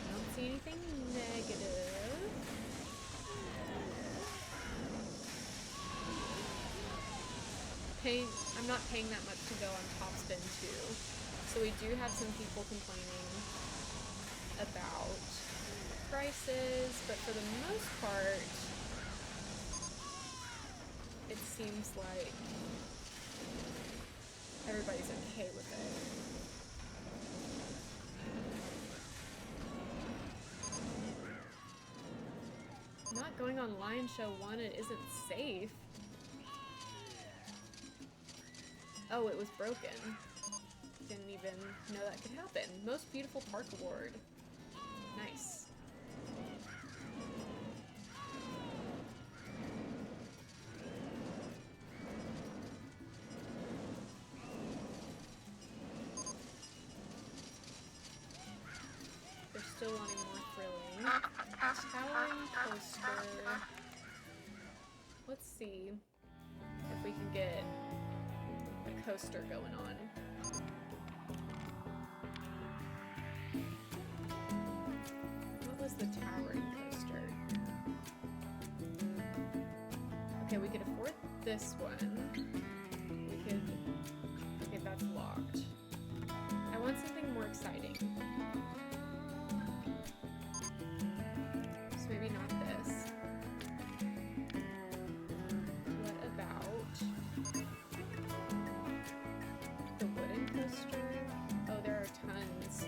I don't see anything negative. I'm not paying that much to go on Top Spin 2. So we do have some people complaining about prices, but for the most part, it seems like everybody's okay with it. Not going on Lion Show 1, it isn't safe. Oh, it was broken. Didn't even know that could happen. Most Beautiful Park Award. Nice. They're still wanting more thrilling. Towering coaster. Let's see if we can get a coaster going on. What was the towering coaster? Okay, we could afford this one. We could exciting. So maybe not this. What about the wooden coaster? Oh, there are tons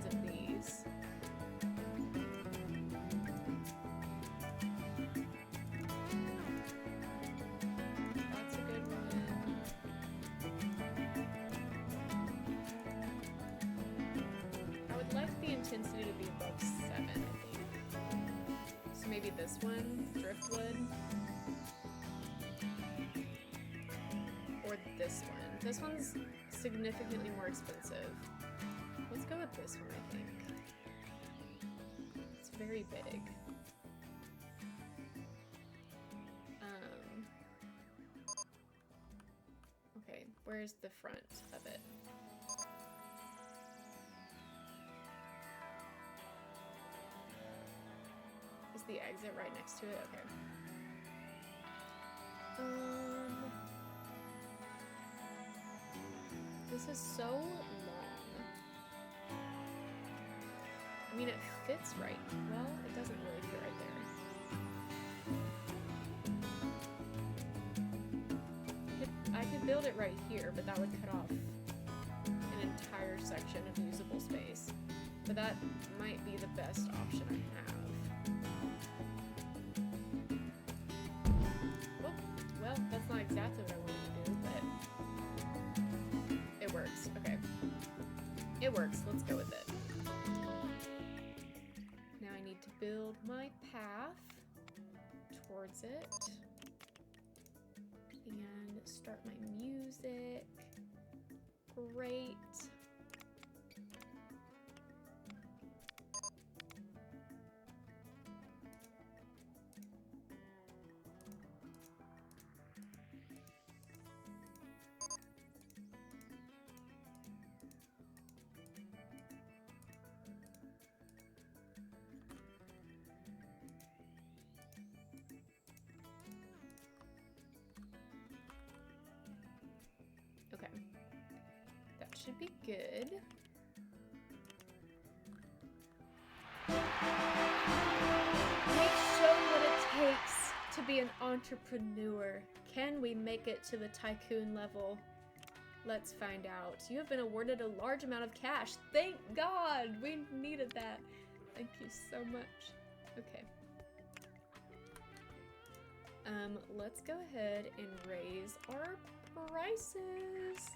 of these. That's a good one. I would like the intensity to be above 7, I think. So maybe this one, driftwood. Or this one. This one's significantly more expensive. Let's go with this one, I think. It's very big. Okay, where's the front of it? Is the exit right next to it? Okay. This is so long. I mean, it fits right. Well, it doesn't really fit right there. I could build it right here, but that would cut off an entire section of usable space. But that might be the best option I have. Oh, well, that's not exactly what I wanted to do, but it works. Okay. It works. Let's go with it. Now I need to build my path towards it. And start my music. Great. Okay, that should be good. We've shown what it takes to be an entrepreneur. Can we make it to the tycoon level? Let's find out. You have been awarded a large amount of cash. Thank God! We needed that. Thank you so much. Okay. Let's go ahead and raise our prices.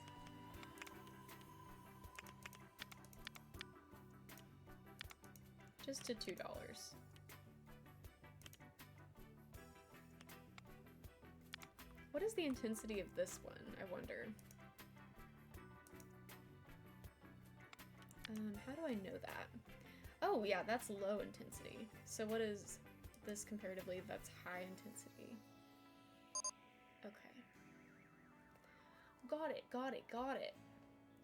Just to $2. What is the intensity of this one, I wonder? How do I know that? Oh yeah, that's low intensity. So what is this comparatively? That's high intensity. Okay. Got it.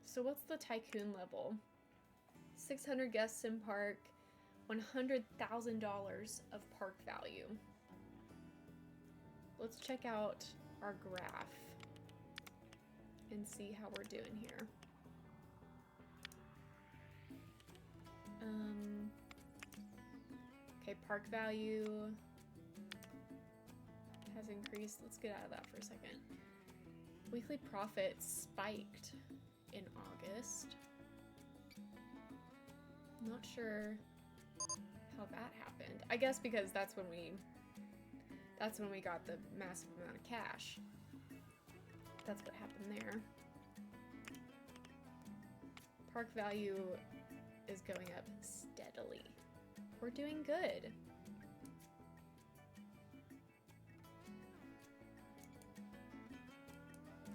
So what's the tycoon level? 600 guests in park, $100,000 of park value. Let's check out our graph and see how we're doing here. Okay, park value has increased. Let's get out of that for a second. Weekly profit spiked in August. Not sure how that happened. I guess because that's when we got the massive amount of cash. That's what happened there. Park value is going up steadily. We're doing good.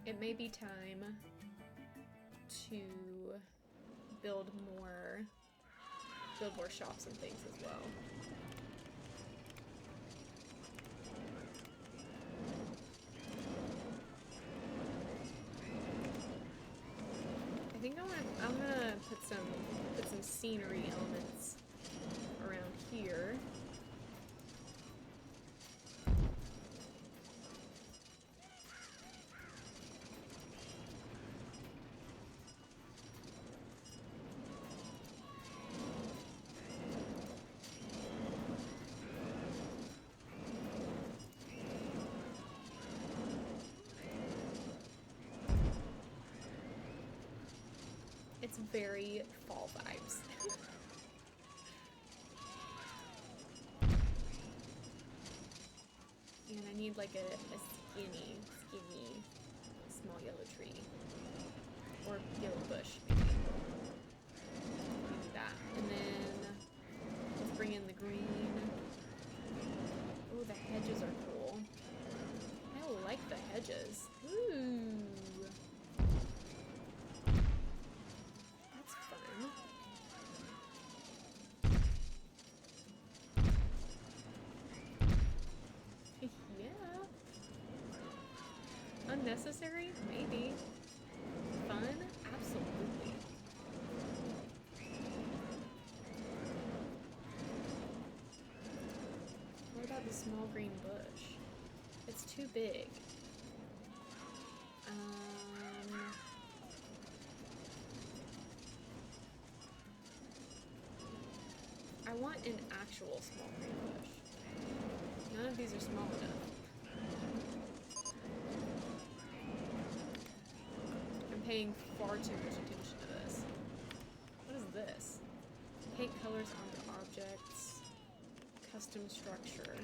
It may be time to build more shops and things as well. I think I'm gonna put some scenery elements around here. It's very fall vibes. And I need like a skinny, small yellow tree. Or yellow bush, maybe. Maybe that. And then let's bring in the green. Oh, the hedges are cool. I like the hedges. Ooh. That's fun. Yeah. Unnecessary? Maybe. Fun? Absolutely. What about the small green bush? It's too big. I want an actual small green bush. None of these are small enough. I'm paying far too much attention to this. What is this? Paint colors onto objects. Custom structure.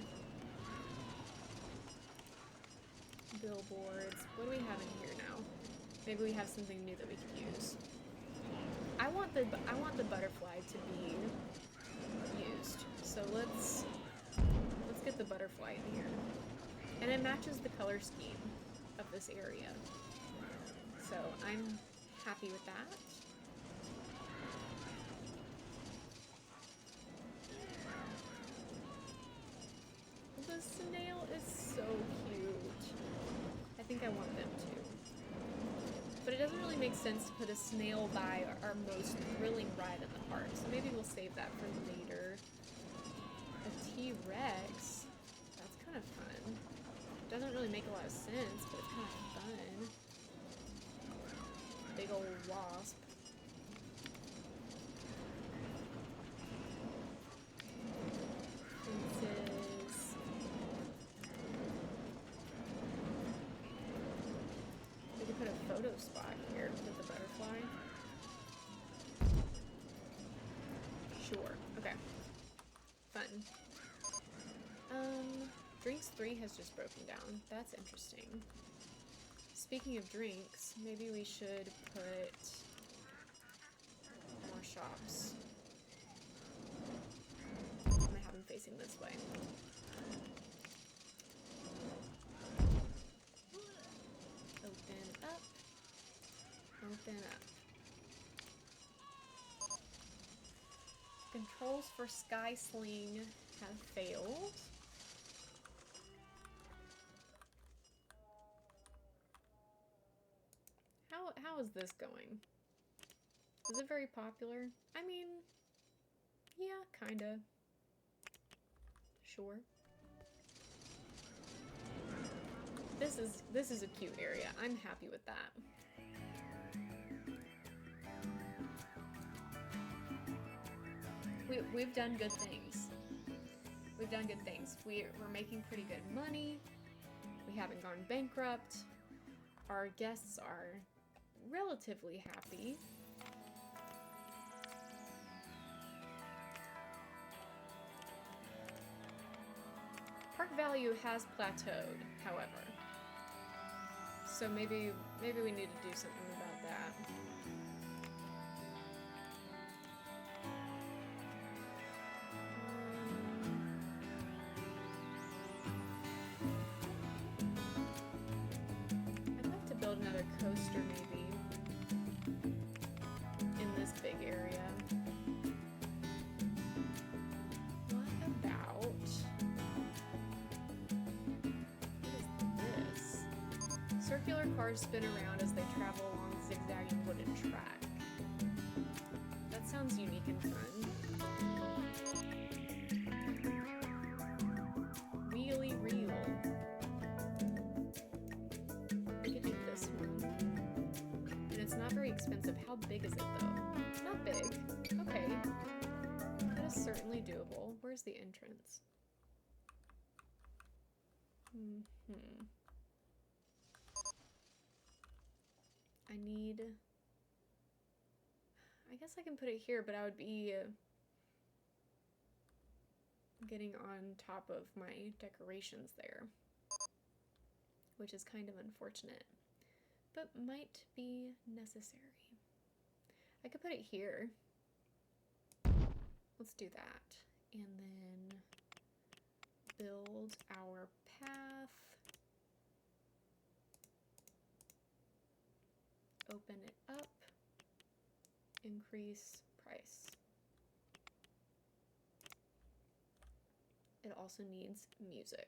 Billboards. What do we have in here now? Maybe we have something new that we can use. I want the butterfly to be used. So let's get the butterfly in here. And it matches the color scheme of this area. So I'm happy with that. The snail is so cute. I think I want them too. But it doesn't really make sense to put a snail by our most thrilling ride in the park, so maybe we'll save that for later. A T-Rex? That's kind of fun. Doesn't really make a lot of sense, but it's kind of fun. Big old wasp. Fences. We could put a photo spot here with the butterfly. Sure. Okay. Fun. Drinks 3 has just broken down. That's interesting. Speaking of drinks, maybe we should put more shops. I'm gonna have them facing this way. Open up. Open up. Controls for Sky Sling have failed. How is this going? Is it very popular? I mean, yeah, kinda. Sure. This is a cute area. I'm happy with that. We've done good things. We've done good things. We're making pretty good money. We haven't gone bankrupt. Our guests are relatively happy. Park value has plateaued, however. So maybe we need to do something about that. I'd like to build another coaster maybe in this big area. What about... Circular cars spin around as they travel along the zigzagging wooden track. That sounds unique and fun. Wheelie reel. We could do this one. And it's not very expensive. How big is it though? Not big. Okay. That is certainly doable. Where's the entrance? I need... guess I can put it here, but I would be getting on top of my decorations there, which is kind of unfortunate, but might be necessary. I could put it here. Let's do that. And then build our path. Open it up. Increase price. It also needs music.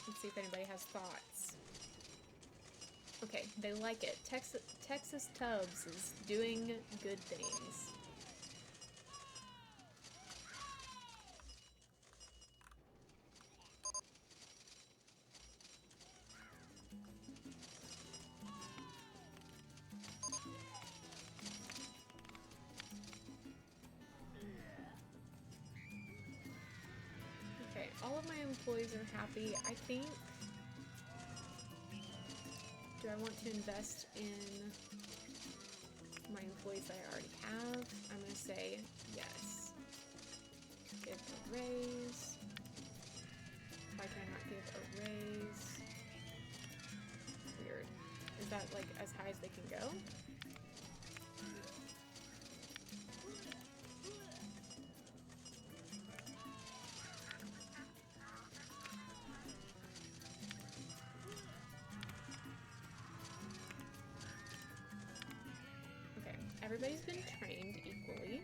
Let's see if anybody has thoughts. Okay, they like it. Texas Tubbs is doing good things. Okay, all of my employees are happy. I think... Do I want to invest in my employees that I already have? I'm going to say yes. Give a raise. Why can I not give a raise? Weird. Is that like as high as they can go? Everybody's been trained equally.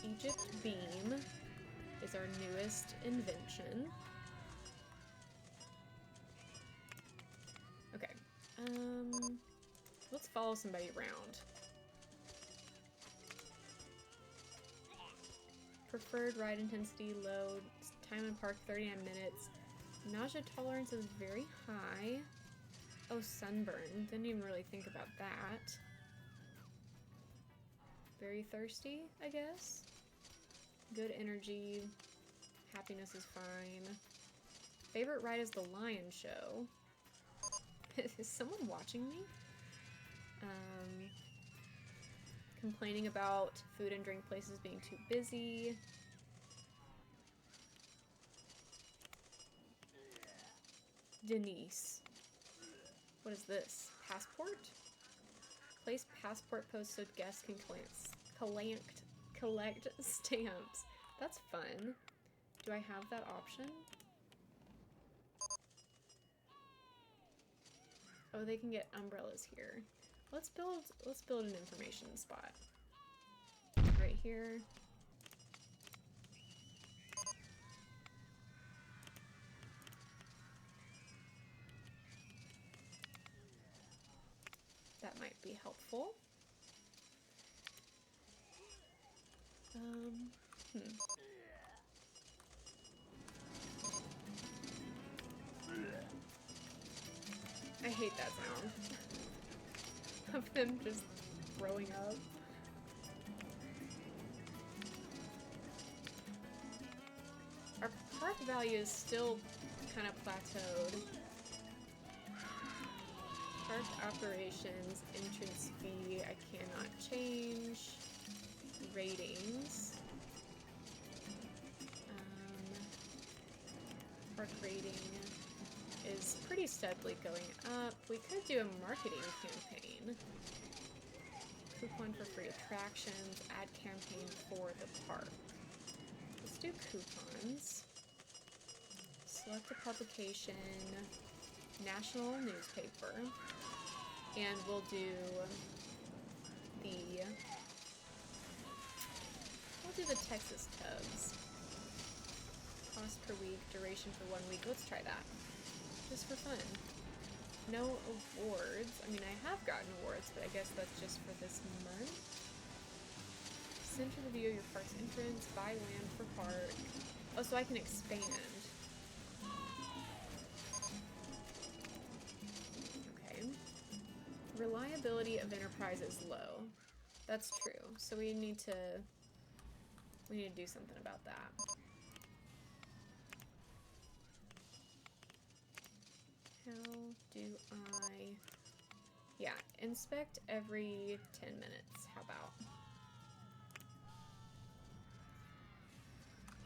Egypt Beam is our newest invention. Okay, let's follow somebody around. Preferred ride intensity low, time in park 39 minutes. Nausea tolerance is very high. Oh, sunburn. Didn't even really think about that. Very thirsty, I guess. Good energy. Happiness is fine. Favorite ride is the Lion Show. Is someone watching me? Complaining about food and drink places being too busy. Denise. What is this? Passport? Place passport post so guests can collect stamps. That's fun. Do I have that option? Oh, they can get umbrellas here. Let's build an information spot. Right here. That might be helpful. I hate that sound. Of them just throwing up. Our park value is still kind of plateaued. Park operations, entrance fee, I cannot change. Ratings. Park rating is pretty steadily going up. We could do a marketing campaign. Coupon for free attractions, ad campaign for the park. Let's do coupons. Select a publication, national newspaper, and we'll do the Texas Tubbs. Cost per week, duration for 1 week. Let's try that. Just for fun. No awards. I mean, I have gotten awards, but I guess that's just for this month. Center the view of your park's entrance. Buy land for park. Oh, so I can expand. reliability of Enterprise is low. That's true. So we need to do something about that. How do I... Yeah, inspect every 10 minutes. How about?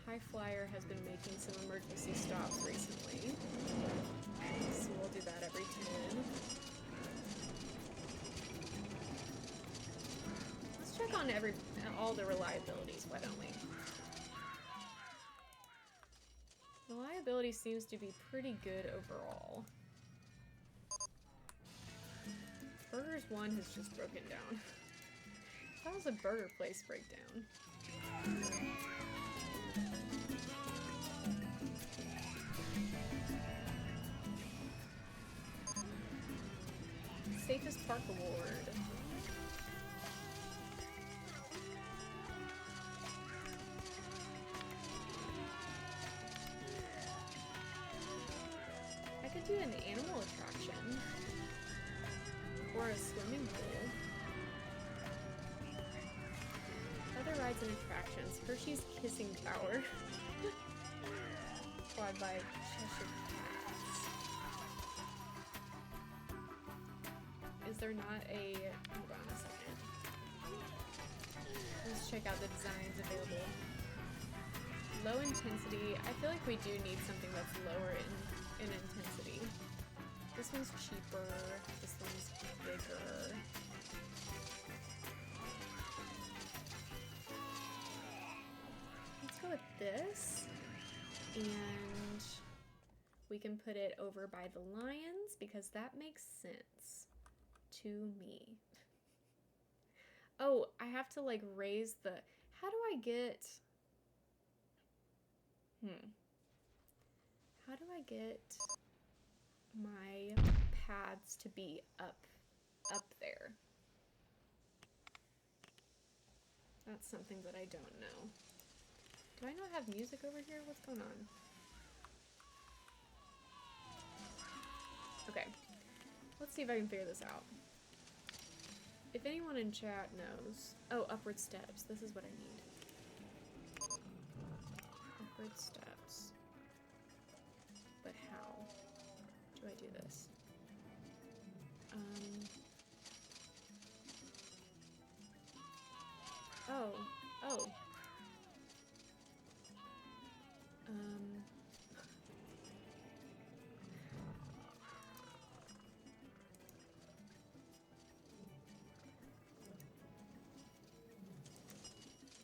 High Flyer has been making some emergency stops recently. So we'll do that every 10. Let's check on all the reliabilities, why don't we? Reliability seems to be pretty good overall. Burgers 1 has just broken down. How does a burger place break down? Safest Park Award. I could do an animal attraction. Or a swimming pool. Other rides and attractions. Hershey's Kissing Tower. Quad by Cheshire Cats. Is there not a... Hold on a second. Let's check out the designs available. Low intensity. I feel like we do need something that's lower in intensity. This one's cheaper. This one's bigger. Let's go with this. And we can put it over by the lions because that makes sense to me. Oh, I have to like raise the... How do I get... How do I get my pads to be up there? That's something that I don't know. Do I not have music over here? What's going on? Okay, let's see if I can figure this out. If anyone in chat knows... Oh, upward steps. This is what I need. Upward steps. But how do I do this? Oh.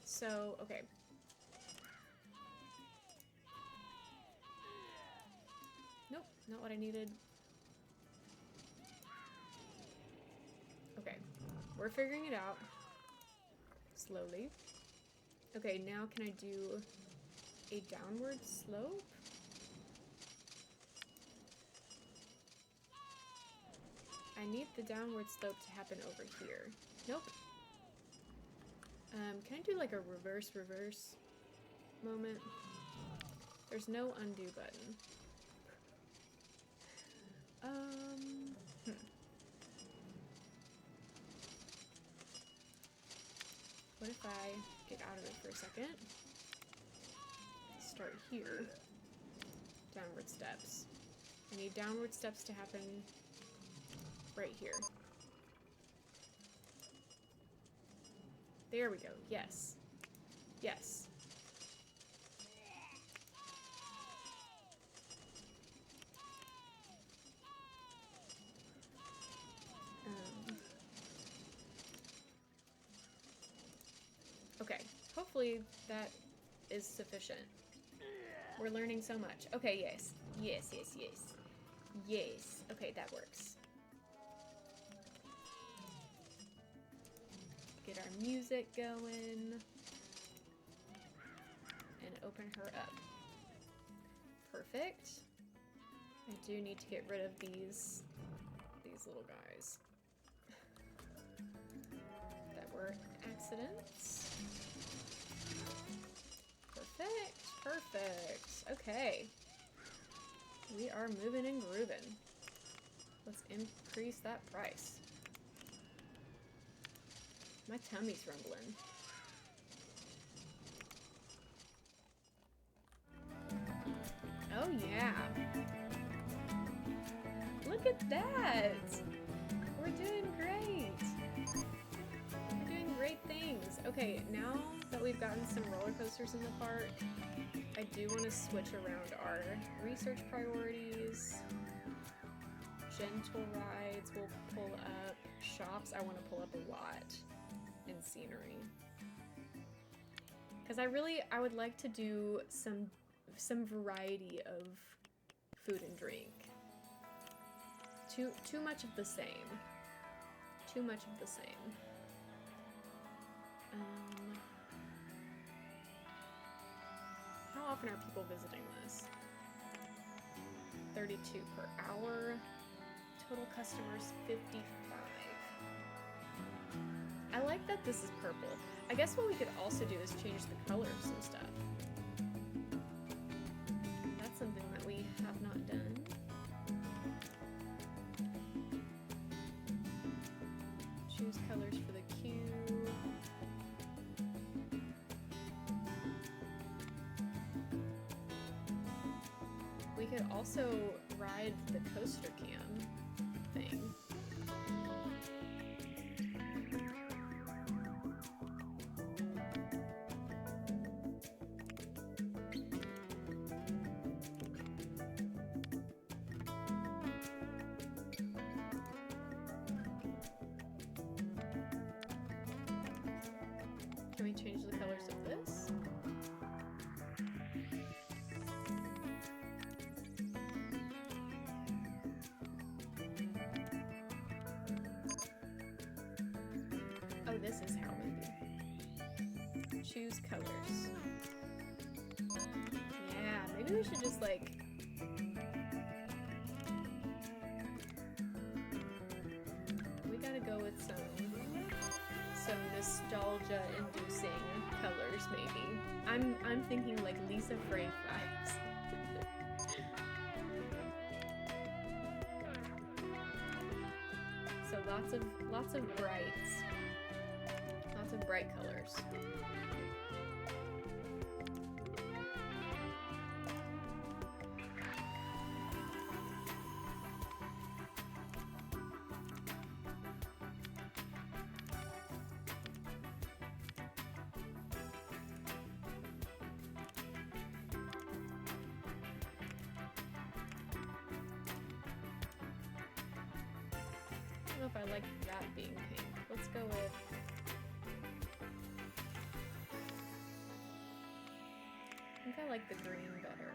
So, okay. Nope, not what I needed. Okay, we're figuring it out. Slowly. Okay, now can I do a downward slope? I need the downward slope to happen over here. Nope. Can I do like a reverse moment? There's no undo button. What if I get out of it for a second? Start here. Downward steps. I need downward steps to happen right here. There we go. Yes. Yes. Okay. Hopefully that is sufficient. We're learning so much. Okay, yes. Yes. Yes. Okay, that works. Get our music going. And open her up. Perfect. I do need to get rid of these little guys that were accidents. Perfect. Okay. We are moving and grooving. Let's increase that price. My tummy's rumbling. Oh yeah. Look at that! We're doing great! We're doing great things. Okay, now that we've gotten some roller coasters in the park, I do want to switch around our research priorities. Gentle rides will pull up. Shops I want to pull up a lot. And scenery. Because I would like to do some variety of food and drink. Too much of the same. Too much of the same. How often are people visiting this? 32 per hour. Total customers 55. I like that this is purple. I guess what we could also do is change the colors and stuff. That's something that we have not done. Choose colors for the queue. We could also ride the coaster cam thing. Can we change the colors of this? Oh, this is how maybe. Choose colors. Yeah, maybe we should just like... We gotta go with some nostalgia-inducing colors, maybe. I'm thinking like Lisa Frey vibes. So lots of brights. Lots of bright colors. I don't know if I like that being pink. Let's go with... I think I like the green better.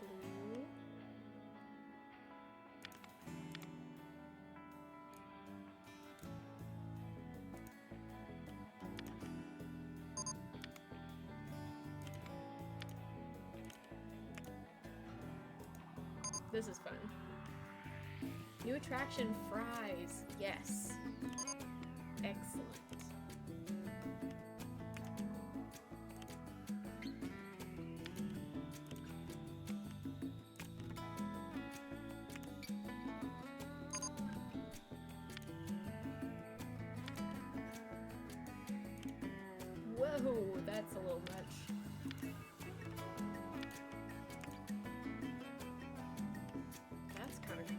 Blue. This is fun. New attraction, fries. Yes. Excellent. Whoa, that's a little much. That's kind of cool.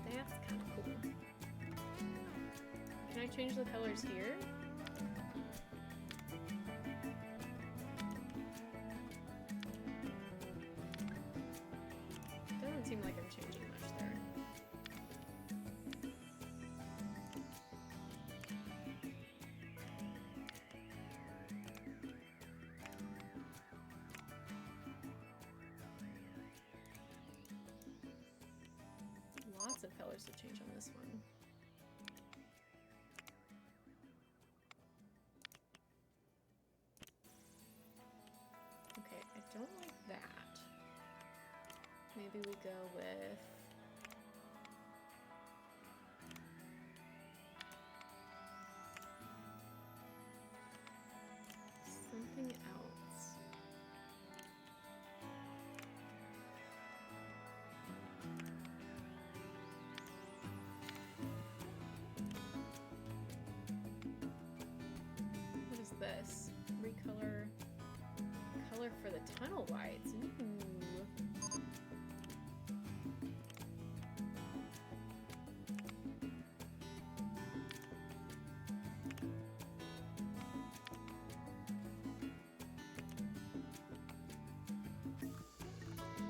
That's kind of cool. Can I change the colors here? Doesn't seem like I'm changing much there. Lots of colors to change on this one. Okay, I don't like that. Maybe we go with... something else. color for the tunnel lights. Ooh.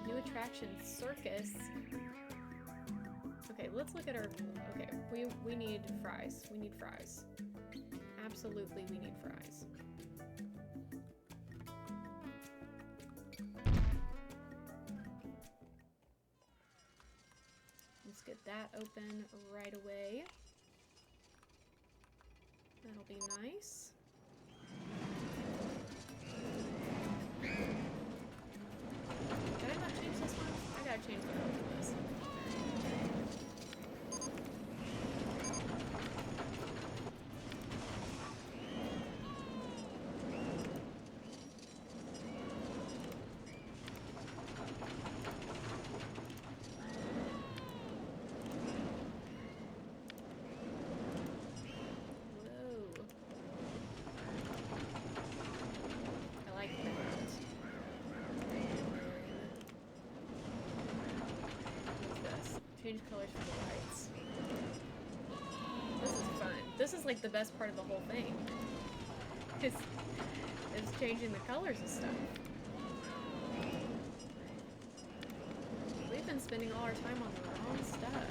New attraction, circus. Okay, let's look at our... Okay, we need fries. We need fries. Absolutely, we need fries. Let's get that open right away. That'll be nice. Did I not change this one? I gotta change the color for this. Change colors for the lights. This is fun. This is like the best part of the whole thing. It's changing the colors and stuff. We've been spending all our time on the wrong stuff.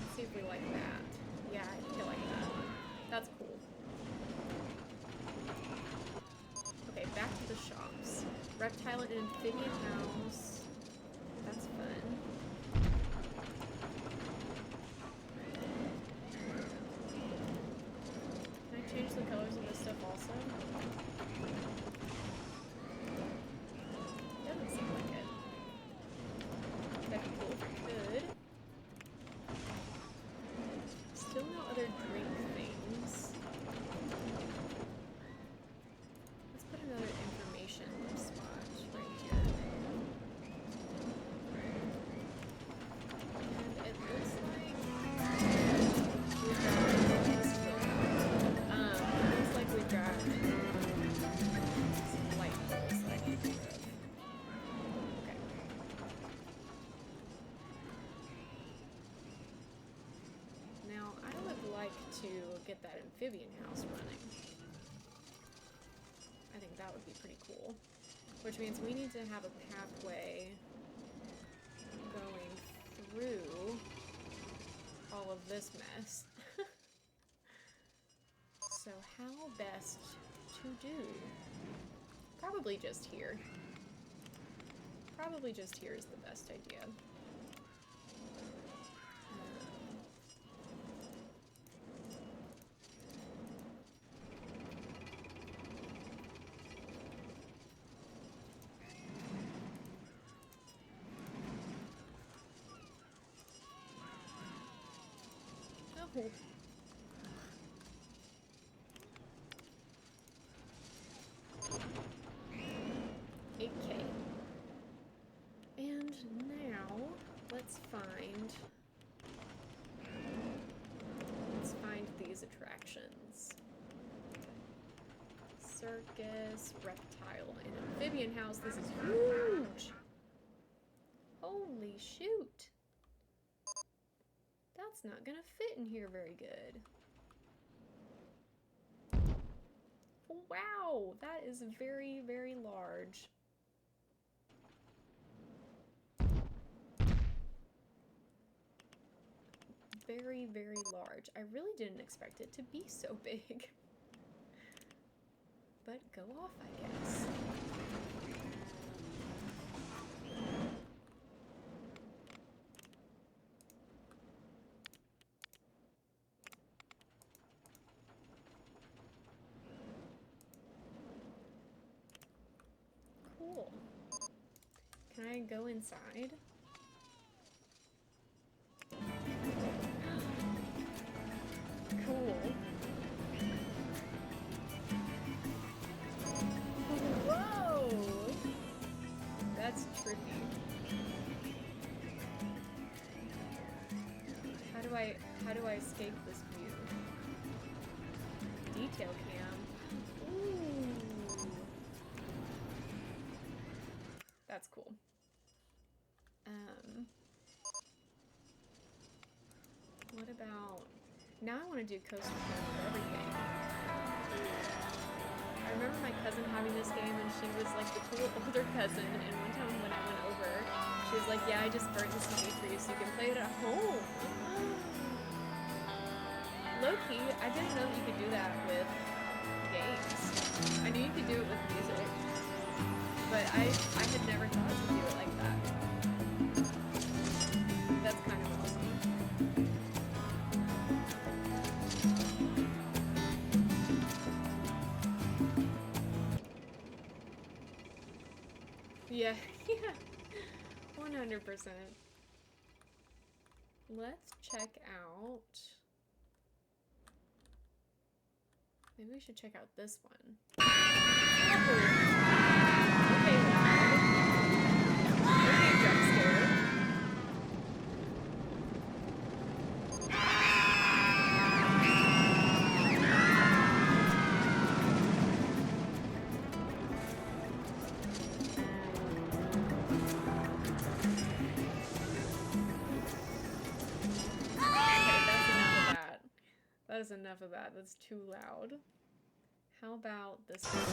Let's see if we like that. Yeah, I feel like that. That's cool. Back to the shops. Reptile and amphibian house. That's fun. Can I change the colors of this stuff also? Doesn't seem like it. That'd be cool if I could. Still no other drink things. Another information spot right here. And it looks like we've got some light bulbs that I need to get rid of. Okay. Now I would like to get that amphibian house running. I think that would be pretty cool. Which means we need to have a pathway going through all of this mess. So how best to do? Probably just here. Probably just here is the best idea. Oh. And now let's find these attractions. Circus, reptile, and amphibian house. This is huge. Holy shoot. That's not gonna fit in here very good. Wow, that is very, very large. Very, very large. I really didn't expect it to be so big. But go off, I guess. Cool. Can I go inside? Cool. Whoa! That's trippy. How do I take this view. Detail cam. Ooh. That's cool. What about... Now I want to do coast to coast for everything. I remember my cousin having this game, and she was like the cool older cousin, and one time when I went over, she was like, yeah, I just burnt the CD for you so you can play it at home. Low-key, I didn't know that you could do that with games. I knew you could do it with music, but I had never thought to do it like that. That's kind of awesome. Yeah, yeah, 100%. Let's check out... Maybe we should check out this one. Oh. Okay, loud. Okay, jump scare. That is enough of that. That's too loud. How about this one?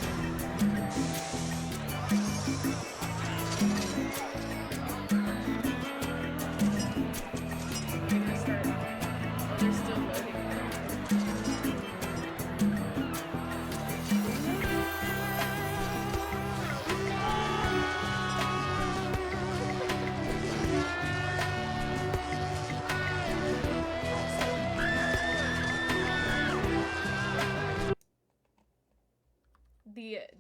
I'm gonna start. Oh, they're still loading.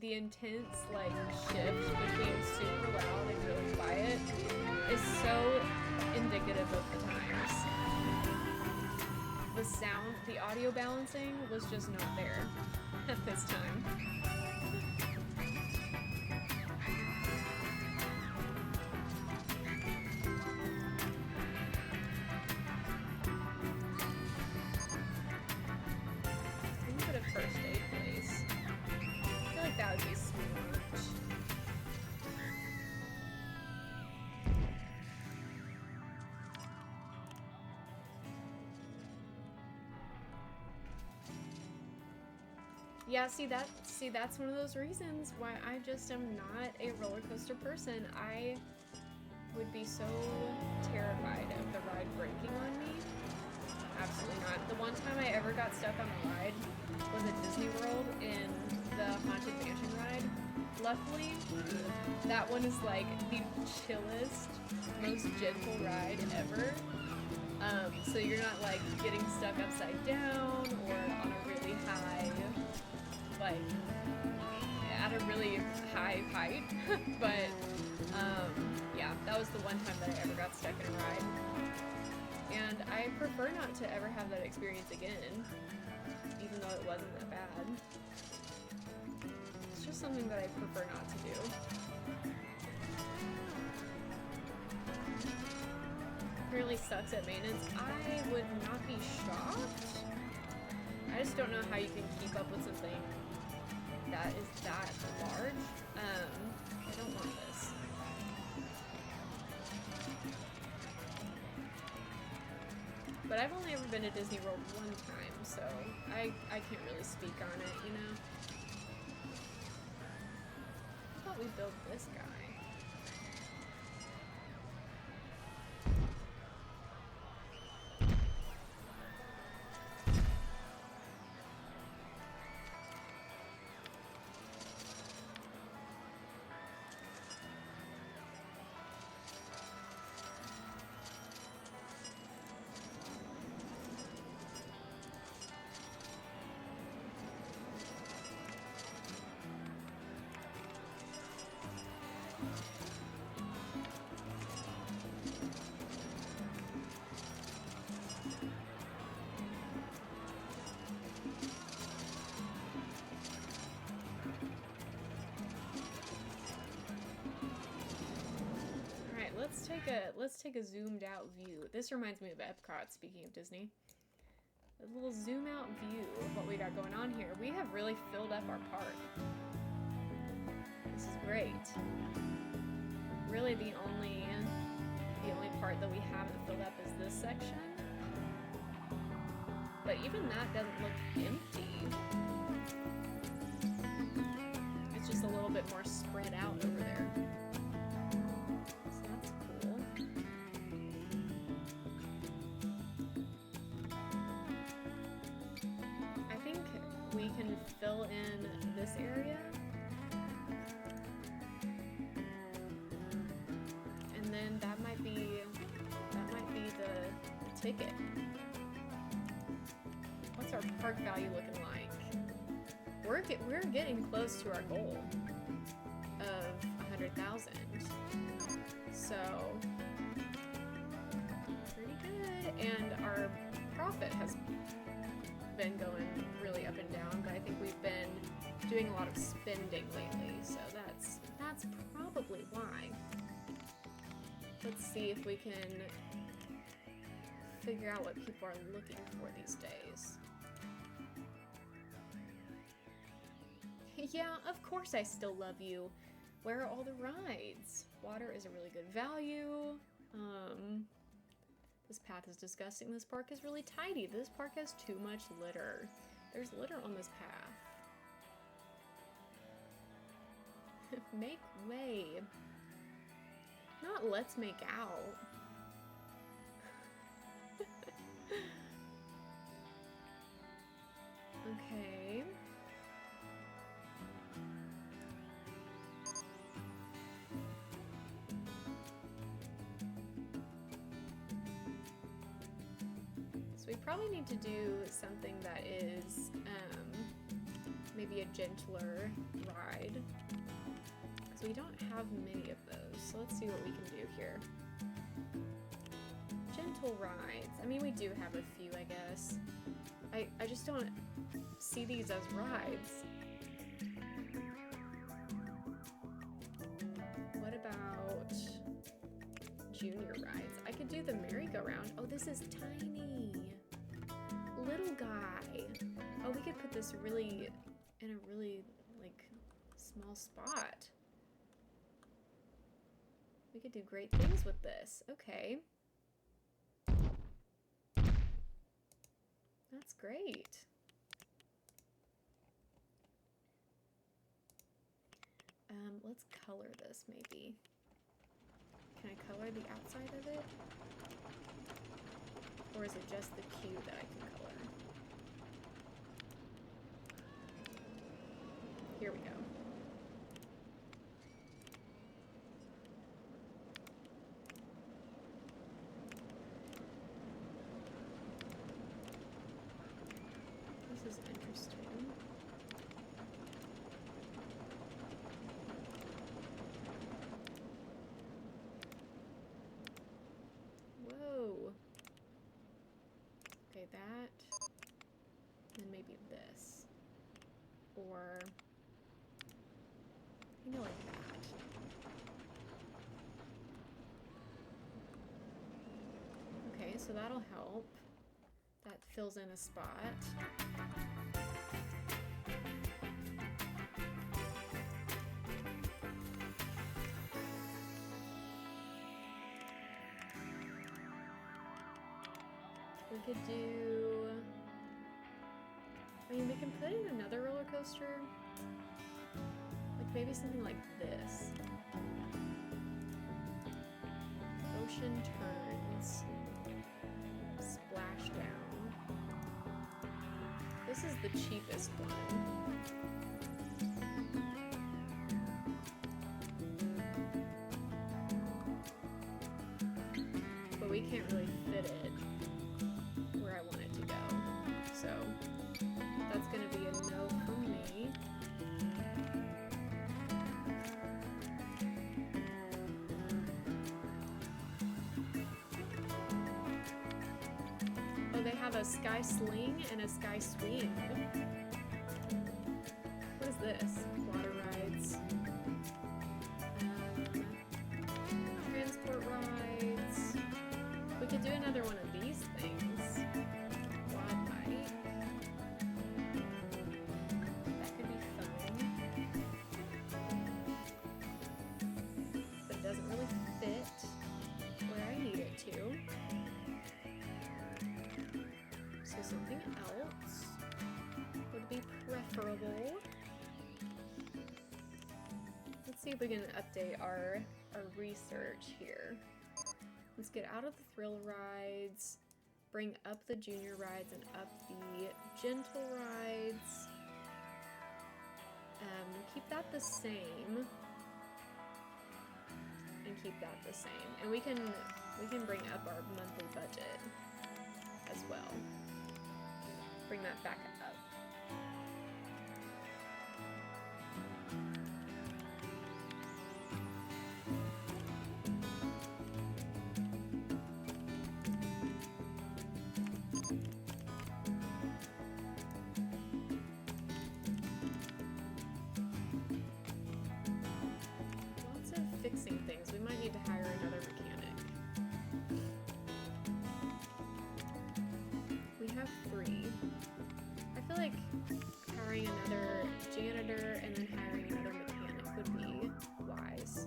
The intense like shift between super loud and really quiet is so indicative of the times. The sound, the audio balancing was just not there at this time. I'm gonna put a first aid place. I feel like that would be smart. Yeah, see that's one of those reasons why I just am not a roller coaster person. I would be so terrified of the ride breaking on me. Absolutely not. The one time I ever got stuck on a ride was at Disney World in the Haunted Mansion ride. Luckily, that one is like the chillest, most gentle ride ever. So you're not like getting stuck upside down or on a really high, like at a really high height. But yeah, that was the one time that I ever got stuck in a ride. And I prefer not to ever have that experience again, even though it wasn't that bad. It's just something that I prefer not to do. Apparently sucks at maintenance. I would not be shocked. I just don't know how you can keep up with something that is that large. I don't want this. But I've only ever been to Disney World one time, so I can't really speak on it, you know? I thought we built this guy. Let's take a zoomed out view. This reminds me of Epcot, speaking of Disney. A little zoom out view of what we got going on here. We have really filled up our park. This is great. Really the only part that we haven't filled up is this section. But even that doesn't look empty. It's just a little bit more spread out over there. So that's cool. I think we can fill in this area. And then that might be the ticket. What's our park value looking like? We're getting close to our goal of 100,000. So pretty good. And our profit has been going really up and down, but I think we've been doing a lot of spending lately, so that's probably why. Let's see if we can figure out what people are looking for these days. Yeah, of course I still love you. Where are all the rides? Water is a really good value. This path is disgusting. This park is really tidy. This park has too much litter. There's litter on this path. Make way. Not let's make out. Okay. So we probably need to do something that is maybe a gentler ride. Because we don't have many of those. So let's see what we can do here. Gentle rides. I mean, we do have a few, I guess. I just don't see these as rides. What about junior rides? I could do the merry-go-round. Oh, this is tiny. Little guy. Oh, we could put this really in a really, like, small spot. We could do great things with this. Okay. That's great. Let's color this maybe. Can I color the outside of it? Or is it just the cue that I can color? Here we go. This is interesting. Whoa. Okay, that. And maybe this. Or, you know, like that. Okay, so that'll help. That fills in a spot. We could do, I mean, we can put in another roller coaster, like maybe something like this. Ocean turns, splashdown. This is the cheapest one. But we can't really fit it where I want it to go. So that's gonna be a no from me. Oh, they have a sky sling and a sky swing. What is this? Water rides. Transport rides. We could do another one of these things. Quad bike. adorable. Let's see if we can update our research here. Let's get out of the thrill rides, bring up the junior rides and up the gentle rides. Keep that the same. And keep that the same. And we can bring up our monthly budget as well. Bring that back up. Fixing things. We might need to hire another mechanic. We have 3. I feel like hiring another janitor and then hiring another mechanic would be wise.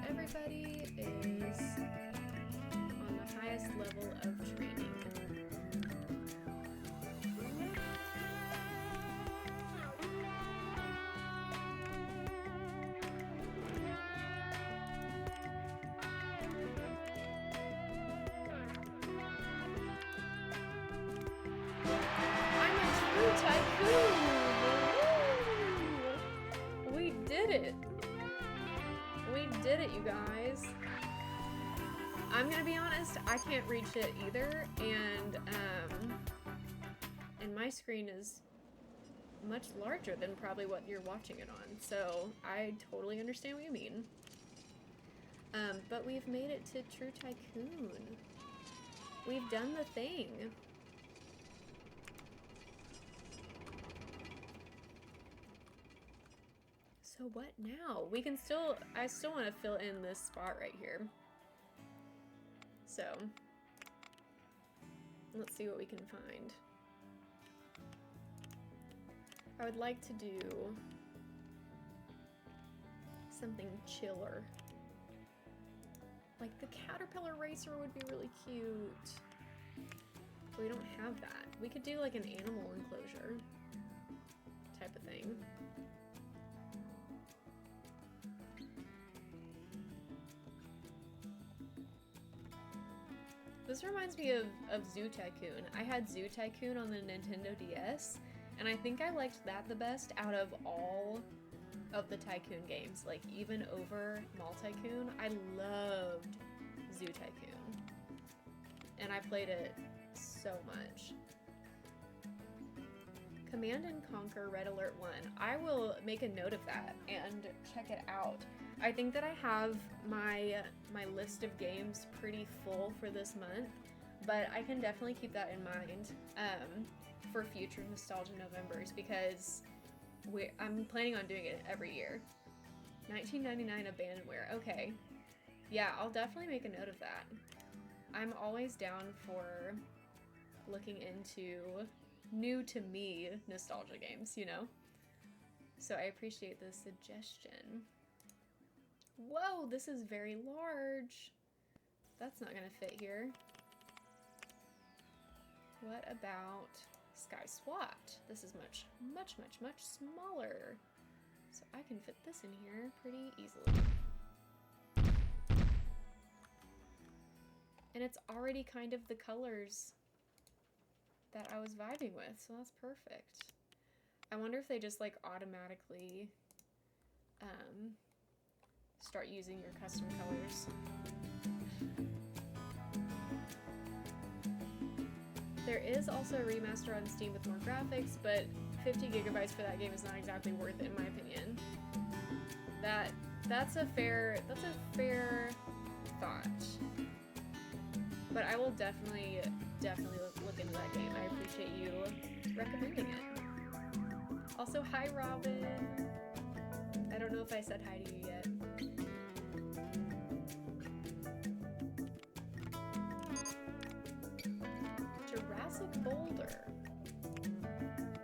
Everybody is on the highest level of training. I'm a true tycoon! Woo! We did it! We did it, you guys. I'm gonna be honest, I can't reach it either, and my screen is much larger than probably what you're watching it on, so I totally understand what you mean. But we've made it to True Tycoon. We've done the thing. So what now? We can still, I still want to fill in this spot right here. So, let's see what we can find. I would like to do something chiller. Like the caterpillar racer would be really cute. But we don't have that. We could do like an animal enclosure type of thing. This reminds me of Zoo Tycoon. I had Zoo Tycoon on the Nintendo DS, and I think I liked that the best out of all of the Tycoon games. Like, even over Mall Tycoon, I loved Zoo Tycoon. And I played it so much. Command and Conquer Red Alert 1. I will make a note of that and check it out. I think that I have my list of games pretty full for this month, but I can definitely keep that in mind for future Nostalgia Novembers, because I'm planning on doing it every year. 1999 abandonware. Okay. Yeah, I'll definitely make a note of that. I'm always down for looking into new to me nostalgia games, you know? So I appreciate the suggestion. Whoa, this is very large. That's not gonna fit here. What about Sky SWAT? This is much, much, much, much smaller. So I can fit this in here pretty easily. And it's already kind of the colors that I was vibing with, so that's perfect. I wonder if they just like automatically start using your custom colors. There is also a remaster on Steam with more graphics, but 50 gigabytes for that game is not exactly worth it in my opinion. That's a fair thought. But I will definitely look into that game. I appreciate you recommending it. Also, hi Robin. I don't know if I said hi to you yet. Jurassic Boulder.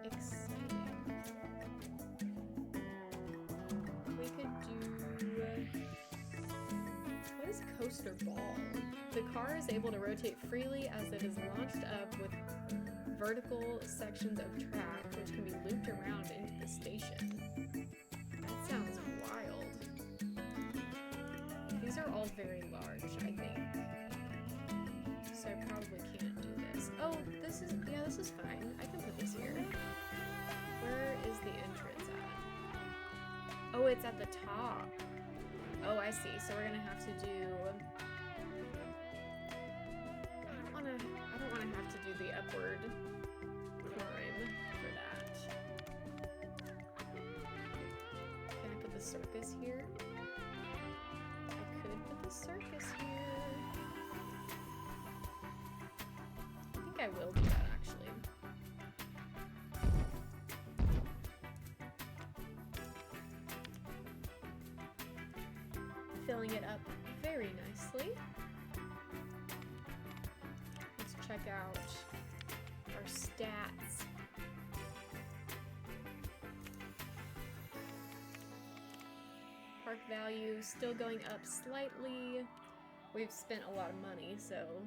Exciting. We could do... What is Coaster Ball? The car is able to rotate freely as it is launched up with vertical sections of track, which can be looped around into the station. That sounds wild. These are all very large, I think. So I probably can't do this. Oh, this is fine. I can put this here. Where is the entrance at? Oh, it's at the top. Oh, I see. So we're gonna have to do... I don't wanna have to do the upward climb for that. Can I put the circus here? I could put the circus here. I think I will do that actually. Filling it up very nicely. Let's check out our stats. Park value still going up slightly. We've spent a lot of money, so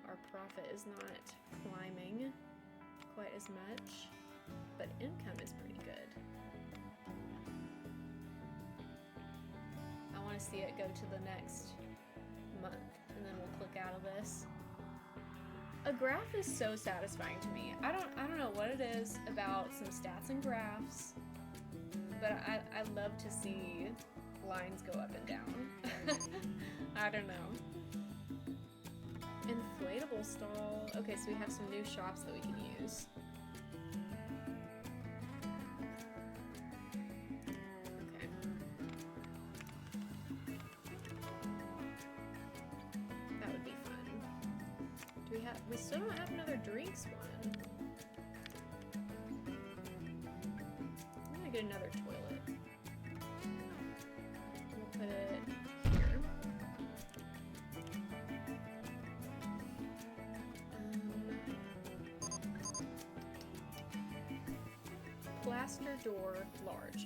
our profit is not climbing quite as much, but income is pretty good. I want to see it go to the next month, and then we'll click out of this. A graph is so satisfying to me. I don't know what it is about some stats and graphs, but I love to see lines go up and down. I don't know. Inflatable stall. Okay, so we have some new shops that we can use. Okay. That would be fun. Do we still don't have another drinks one. I'm gonna get another toilet. We'll put it here. Plaster door large.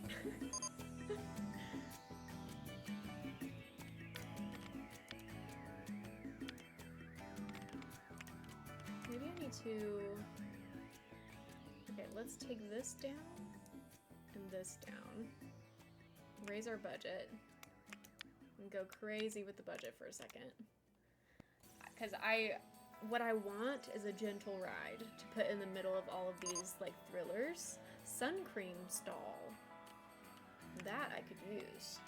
Maybe I need to... Okay, let's take this down and this down. Raise our budget. And go crazy with the budget for a second. Because what I want is a gentle ride to put in the middle of all of these, like, thrillers. Sun cream stall. That I could use.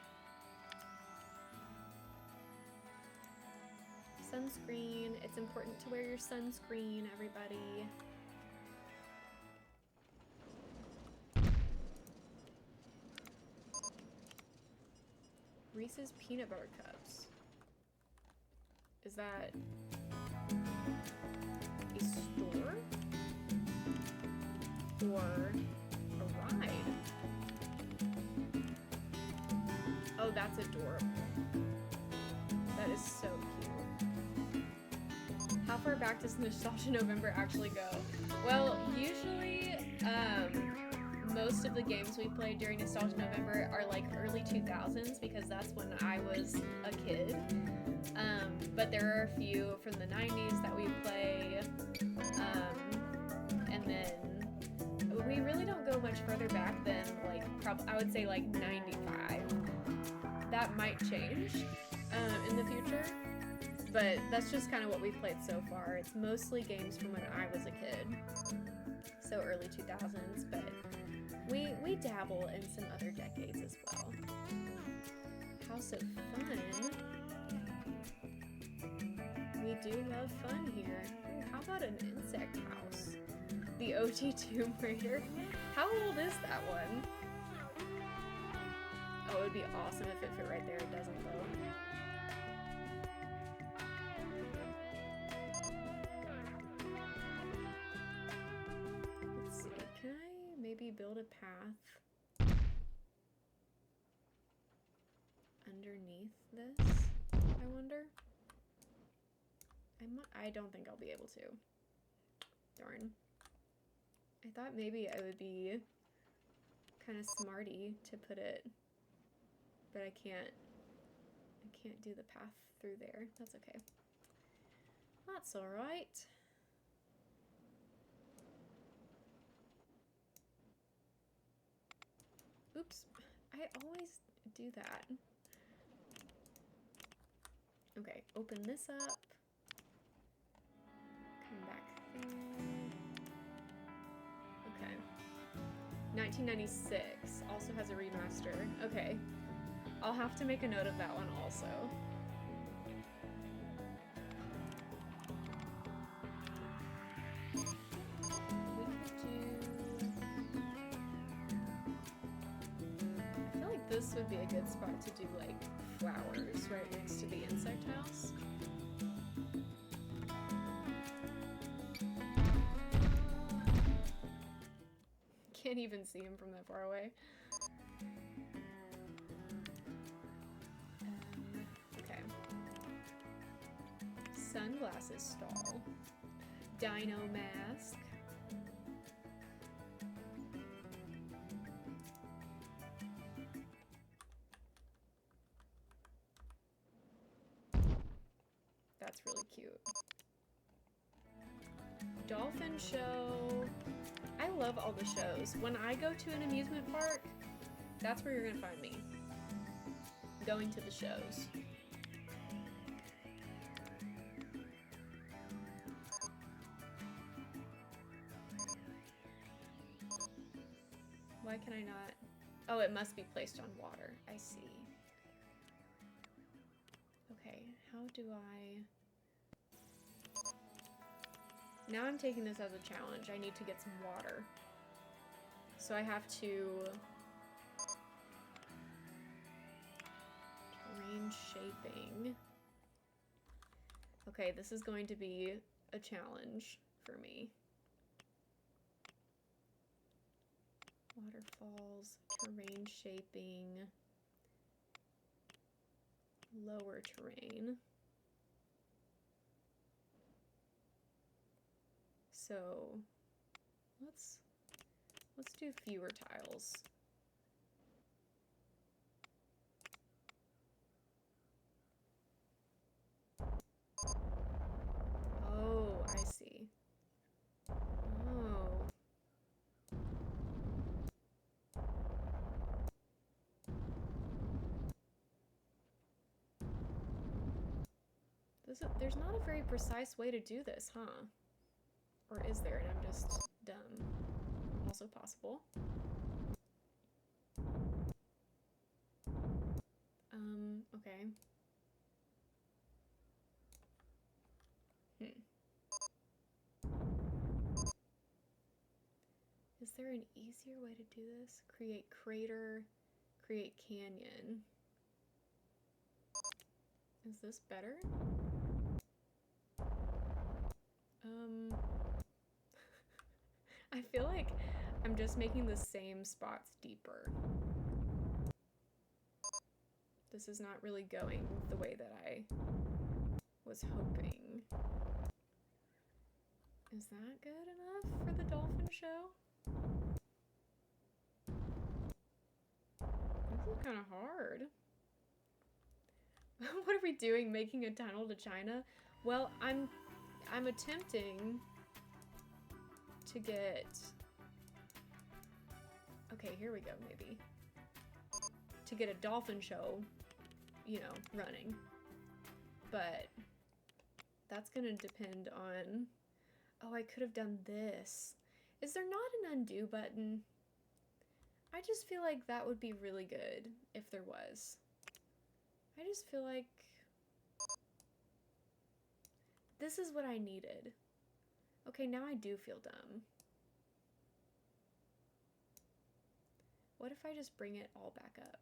Sunscreen. It's important to wear your sunscreen, everybody. Reese's peanut butter cups. Is that a store? Or a ride? Oh, that's adorable. That is so cute. How far back does Nostalgia November actually go? Well, usually, most of the games we played during Nostalgia November are like early 2000s because that's when I was a kid. But there are a few from the 90s that we play. And then we really don't go much further back than like I would say like 95. That might change in the future, but that's just kind of what we've played so far. It's mostly games from when I was a kid, so early 2000s, but we dabble in some other decades as well. House of Fun. We do love fun here. Ooh, how about an insect house? The OG Tomb Raider. How old is that one? Oh, it would be awesome if it fit right there. It doesn't though. build a path underneath this, I wonder? I don't think I'll be able to. Darn. I thought maybe I would be kind of smarty to put it, but I can't do the path through there. That's okay. That's all right. Oops, I always do that. Okay, open this up. Come back there. Okay. 1996 also has a remaster. Okay. I'll have to make a note of that one also. We could do... I feel like this would be a good spot to do like flowers right next to the insect house. Can't even see him from that far away. Okay. Sunglasses stall. Dino mask. That's really cute. Dolphin show. I love all the shows. When I go to an amusement park, that's where you're gonna find me. Going to the shows. Why can I not? Oh, it must be placed on water. I see. Okay, how do I... Now I'm taking this as a challenge. I need to get some water. So I have to... Terrain shaping. Okay, this is going to be a challenge for me. Waterfalls, terrain shaping, lower terrain. So let's do fewer tiles. Oh, I see. Oh. There's not a very precise way to do this, huh? Or is there and I'm just dumb? Also possible. Okay. Is there an easier way to do this? Create crater, create canyon. Is this better? I feel like I'm just making the same spots deeper. This is not really going the way that I was hoping. Is that good enough for the dolphin show? This is kind of hard. What are we doing? Making a tunnel to China? Well, I'm attempting to get... Okay, here we go, maybe. To get a dolphin show, you know, running. But that's gonna depend on... Oh, I could have done this. Is there not an undo button? I just feel like that would be really good if there was. I just feel like this is what I needed. Okay, now I do feel dumb. What if I just bring it all back up?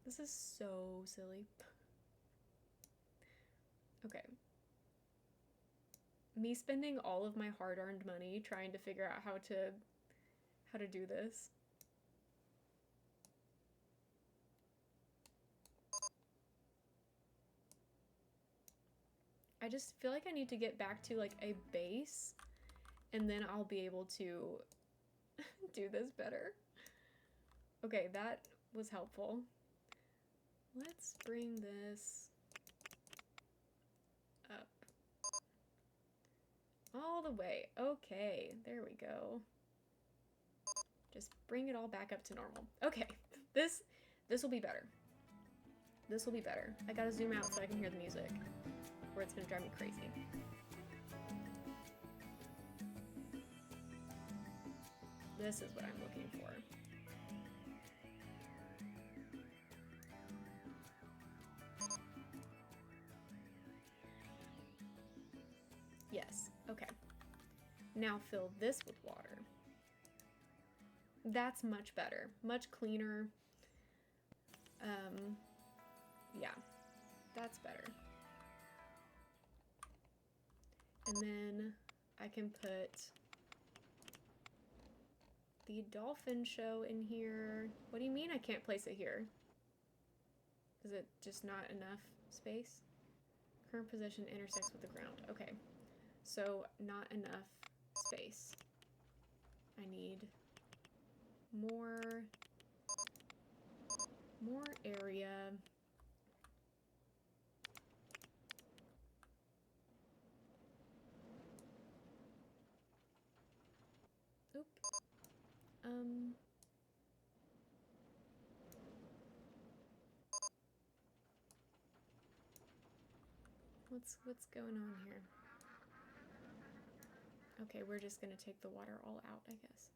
This is so silly. Okay. me spending all of my hard-earned money trying to figure out how to do this. I just feel like I need to get back to like a base, and then I'll be able to do this better. Okay, that was helpful. Let's bring this up. All the way. Okay, there we go. Just bring it all back up to normal. Okay, this will be better. This will be better. I gotta zoom out so I can hear the music, or it's gonna drive me crazy. This is what I'm looking for. Yes, okay. Now fill this with water. That's much better, much cleaner. Yeah, that's better. And then I can put the dolphin show in here. What do you mean I can't place it here? Is it just not enough space? Current position intersects with the ground. Okay, so not enough space. I need more area. Oop. What's going on here? Okay, we're just gonna take the water all out, I guess.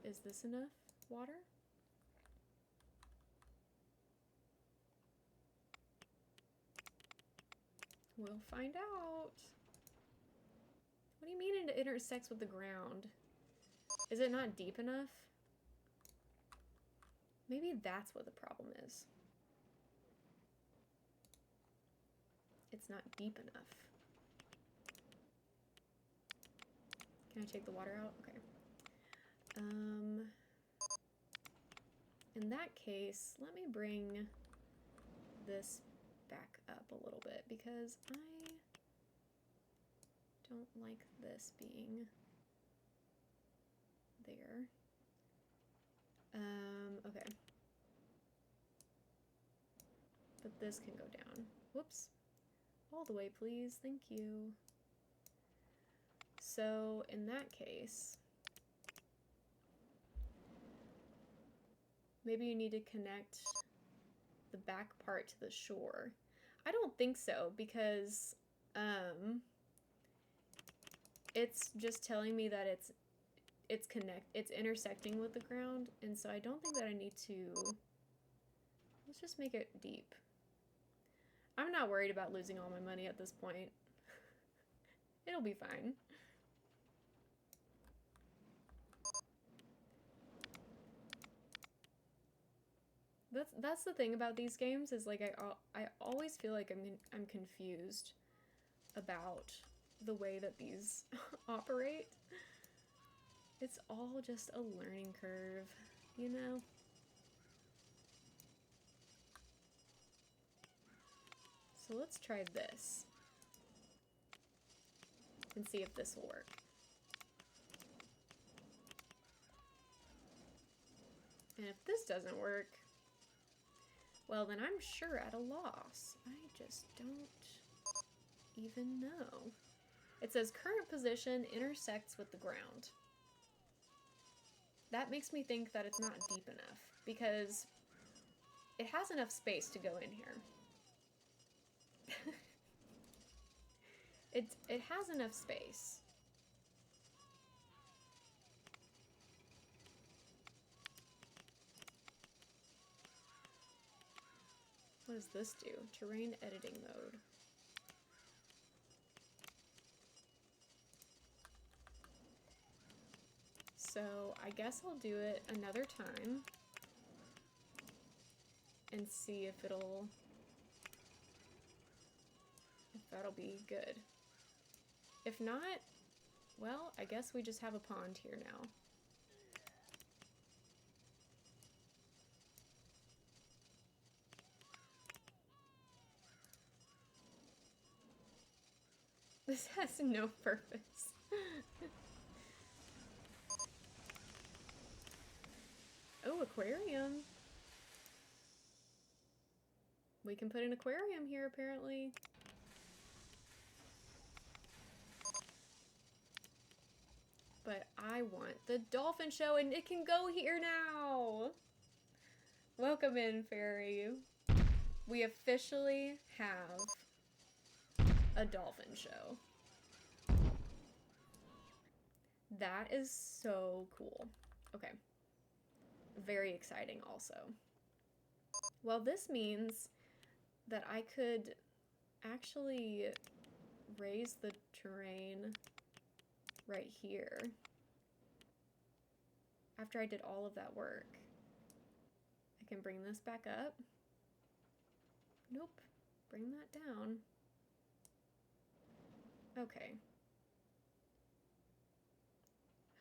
Is this enough water? We'll find out. What do you mean it intersects with the ground? Is it not deep enough? Maybe that's what the problem is. It's not deep enough. Can I take the water out? Okay. In that case, let me bring this back up a little bit because I don't like this being there. Okay. But this can go down. Whoops. All the way, please. Thank you. So, in that case, maybe you need to connect the back part to the shore. I don't think so because it's just telling me that it's intersecting with the ground, and so I don't think that I need to. Let's just make it deep. I'm not worried about losing all my money at this point. It'll be fine. That's the thing about these games is like I always feel like I'm confused about the way that these operate. It's all just a learning curve, you know? So let's try this and see if this will work. And if this doesn't work, well, then I'm sure at a loss. I just don't even know. It says current position intersects with the ground. That makes me think that it's not deep enough because it has enough space to go in here. It has enough space. What does this do? Terrain editing mode. So I guess I'll do it another time and see if it'll That'll be good. If not, well, I guess we just have a pond here now. This has no purpose. Oh, aquarium. We can put an aquarium here, apparently. But I want the dolphin show, and it can go here now! Welcome in, fairy. We officially have a dolphin show. That is so cool. Okay. Very exciting also. Well, this means that I could actually raise the terrain right here after I did all of that work. I can bring this back up. Nope. Bring that down. Okay.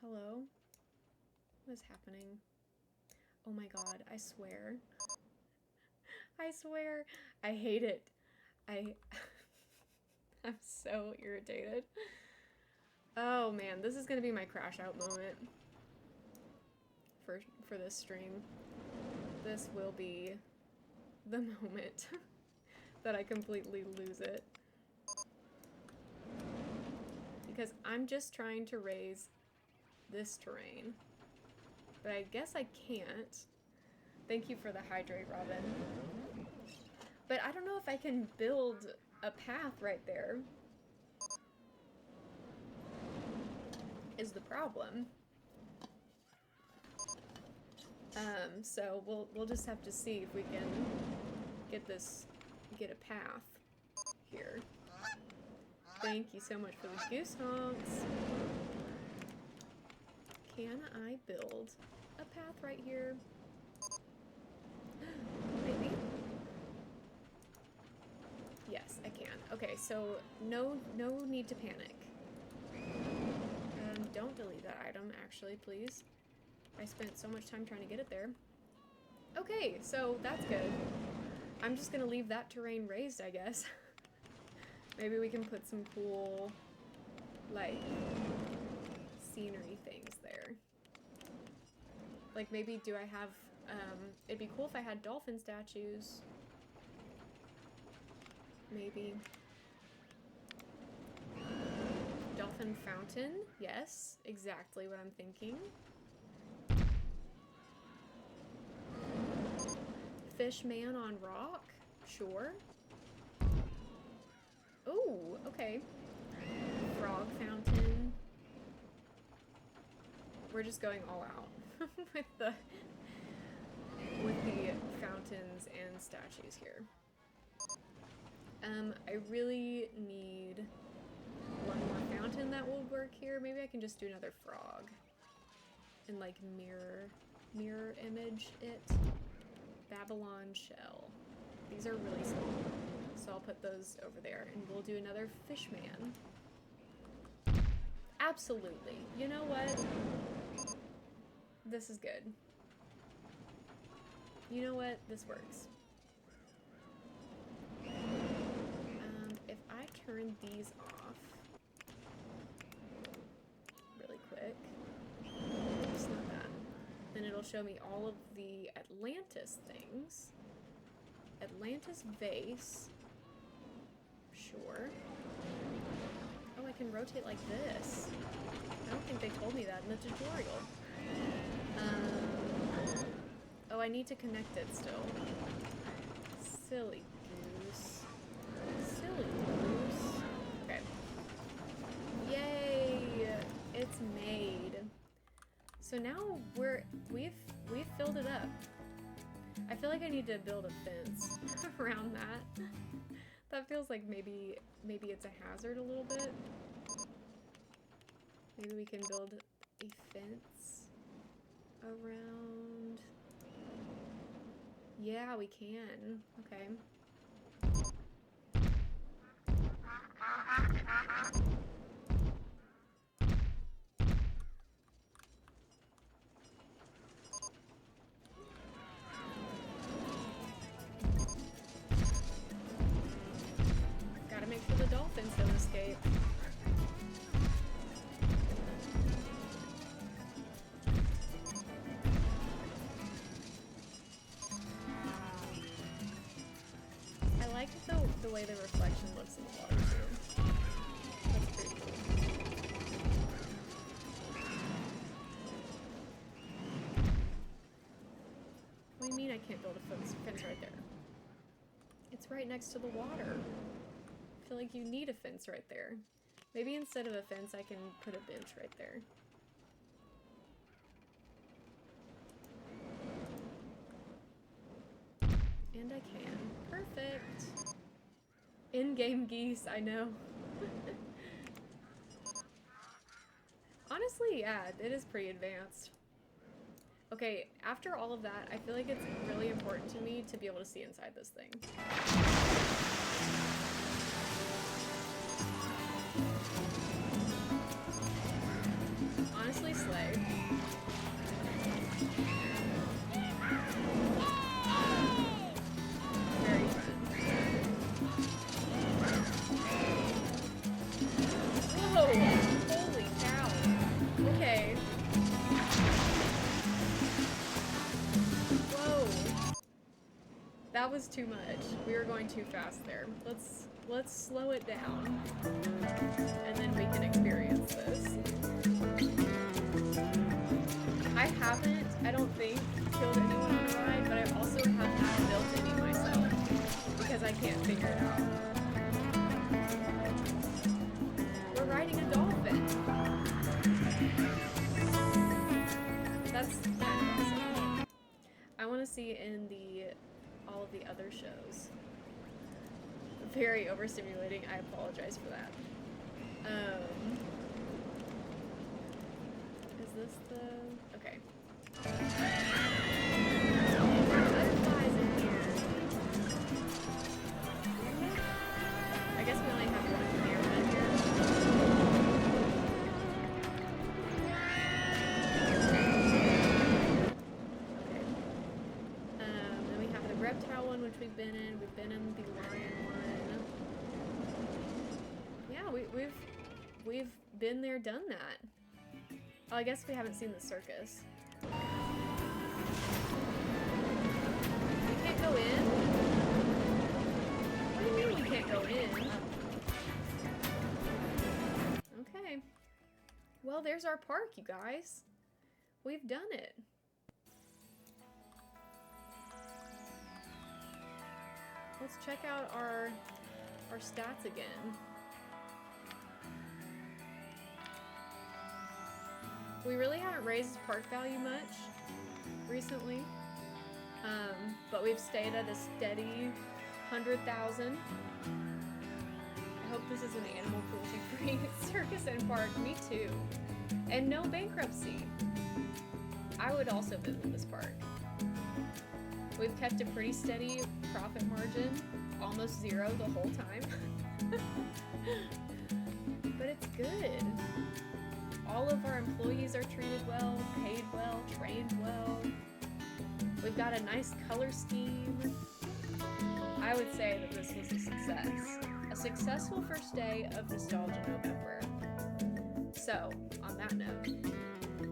Hello? What is happening? Oh my god, I swear. I swear. I hate it. I'm so irritated. Oh man, this is gonna be my crash out moment for this stream. This will be the moment that I completely lose it. Because I'm just trying to raise this terrain. But I guess I can't. Thank you for the hydrate, Robin. But I don't know if I can build a path right there. Is the problem. So we'll just have to see if we can get a path here. Thank you so much for the goose honks. Can I build a path right here? Maybe. Yes, I can. Okay, so no need to panic. Don't delete that item, actually, please. I spent so much time trying to get it there. Okay, so that's good. I'm just gonna leave that terrain raised, I guess. Maybe we can put some cool, like, scenery things there. Like, maybe do I have, it'd be cool if I had dolphin statues. Maybe. Dolphin fountain, yes, exactly what I'm thinking. Fish man on rock, sure. Ooh, okay. Frog fountain. We're just going all out with the fountains and statues here. I really need one more fountain that will work here. Maybe I can just do another frog and like mirror image it. Babylon shell. These are really small, so I'll put those over there, and we'll do another fish man. Absolutely. You know what? This is good. You know what? This works. If I turn these off really quick, it's not that, then it'll show me all of the Atlantis things. Atlantis vase. Sure. Oh, I can rotate like this. I don't think they told me that in the tutorial. Oh, I need to connect it still. Silly goose. Silly goose. Okay. Yay! It's made. So now we've filled it up. I feel like I need to build a fence around that. That feels like maybe it's a hazard a little bit. Maybe we can build a fence around. Yeah, we can. Okay. the way the reflection looks in the water too. That's pretty cool. What do you mean I can't build a fence right there? It's right next to the water. I feel like you need a fence right there. Maybe instead of a fence, I can put a bench right there. And I can. Perfect. In-game geese, I know. Honestly, yeah, it is pretty advanced. Okay, after all of that, I feel like it's really important to me to be able to see inside this thing. Honestly, slay. Very fun. Whoa! Holy cow. Okay. Whoa. That was too much. We were going too fast there. Let's slow it down. And then we can experience this. I haven't, I don't think, killed anyone on a ride, but I also have not built any myself because I can't figure it out. We're riding a dolphin. That's kind of awesome. I want to see in all of the other shows. Very overstimulating. I apologize for that. Is this the... Okay. Butterflies in here. I guess we only have one camera here. Okay. Then we have the reptile one, which we've been in. We've been in the lion one. Yeah, we've been there, done that. Oh, I guess we haven't seen the circus. We can't go in? What do you mean we can't go in? Okay. Well, there's our park, you guys. We've done it. Let's check out our stats again. We really haven't raised park value much recently, but we've stayed at a steady 100,000. I hope this is an animal cruelty-free circus and park. Me too. And no bankruptcy. I would also visit this park. We've kept a pretty steady profit margin, almost zero the whole time. But it's good. All of our employees are treated well, paid well, trained well. We've got a nice color scheme. I would say that this was a success. A successful first day of Nostalgia November. So, on that note,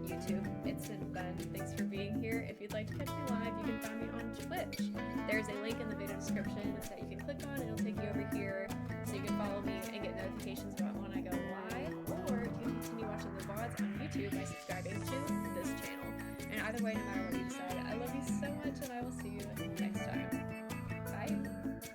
YouTube, it's been fun. Thanks for being here. If you'd like to catch me live, you can find me on Twitch. There's a link in the video description that you can click on and it'll take you over here so you can follow me and get notifications about when I go live, or you can continue watching the VODs on YouTube by subscribing to this channel. And either way, no matter what you decide, I love you so much and I will see you next time.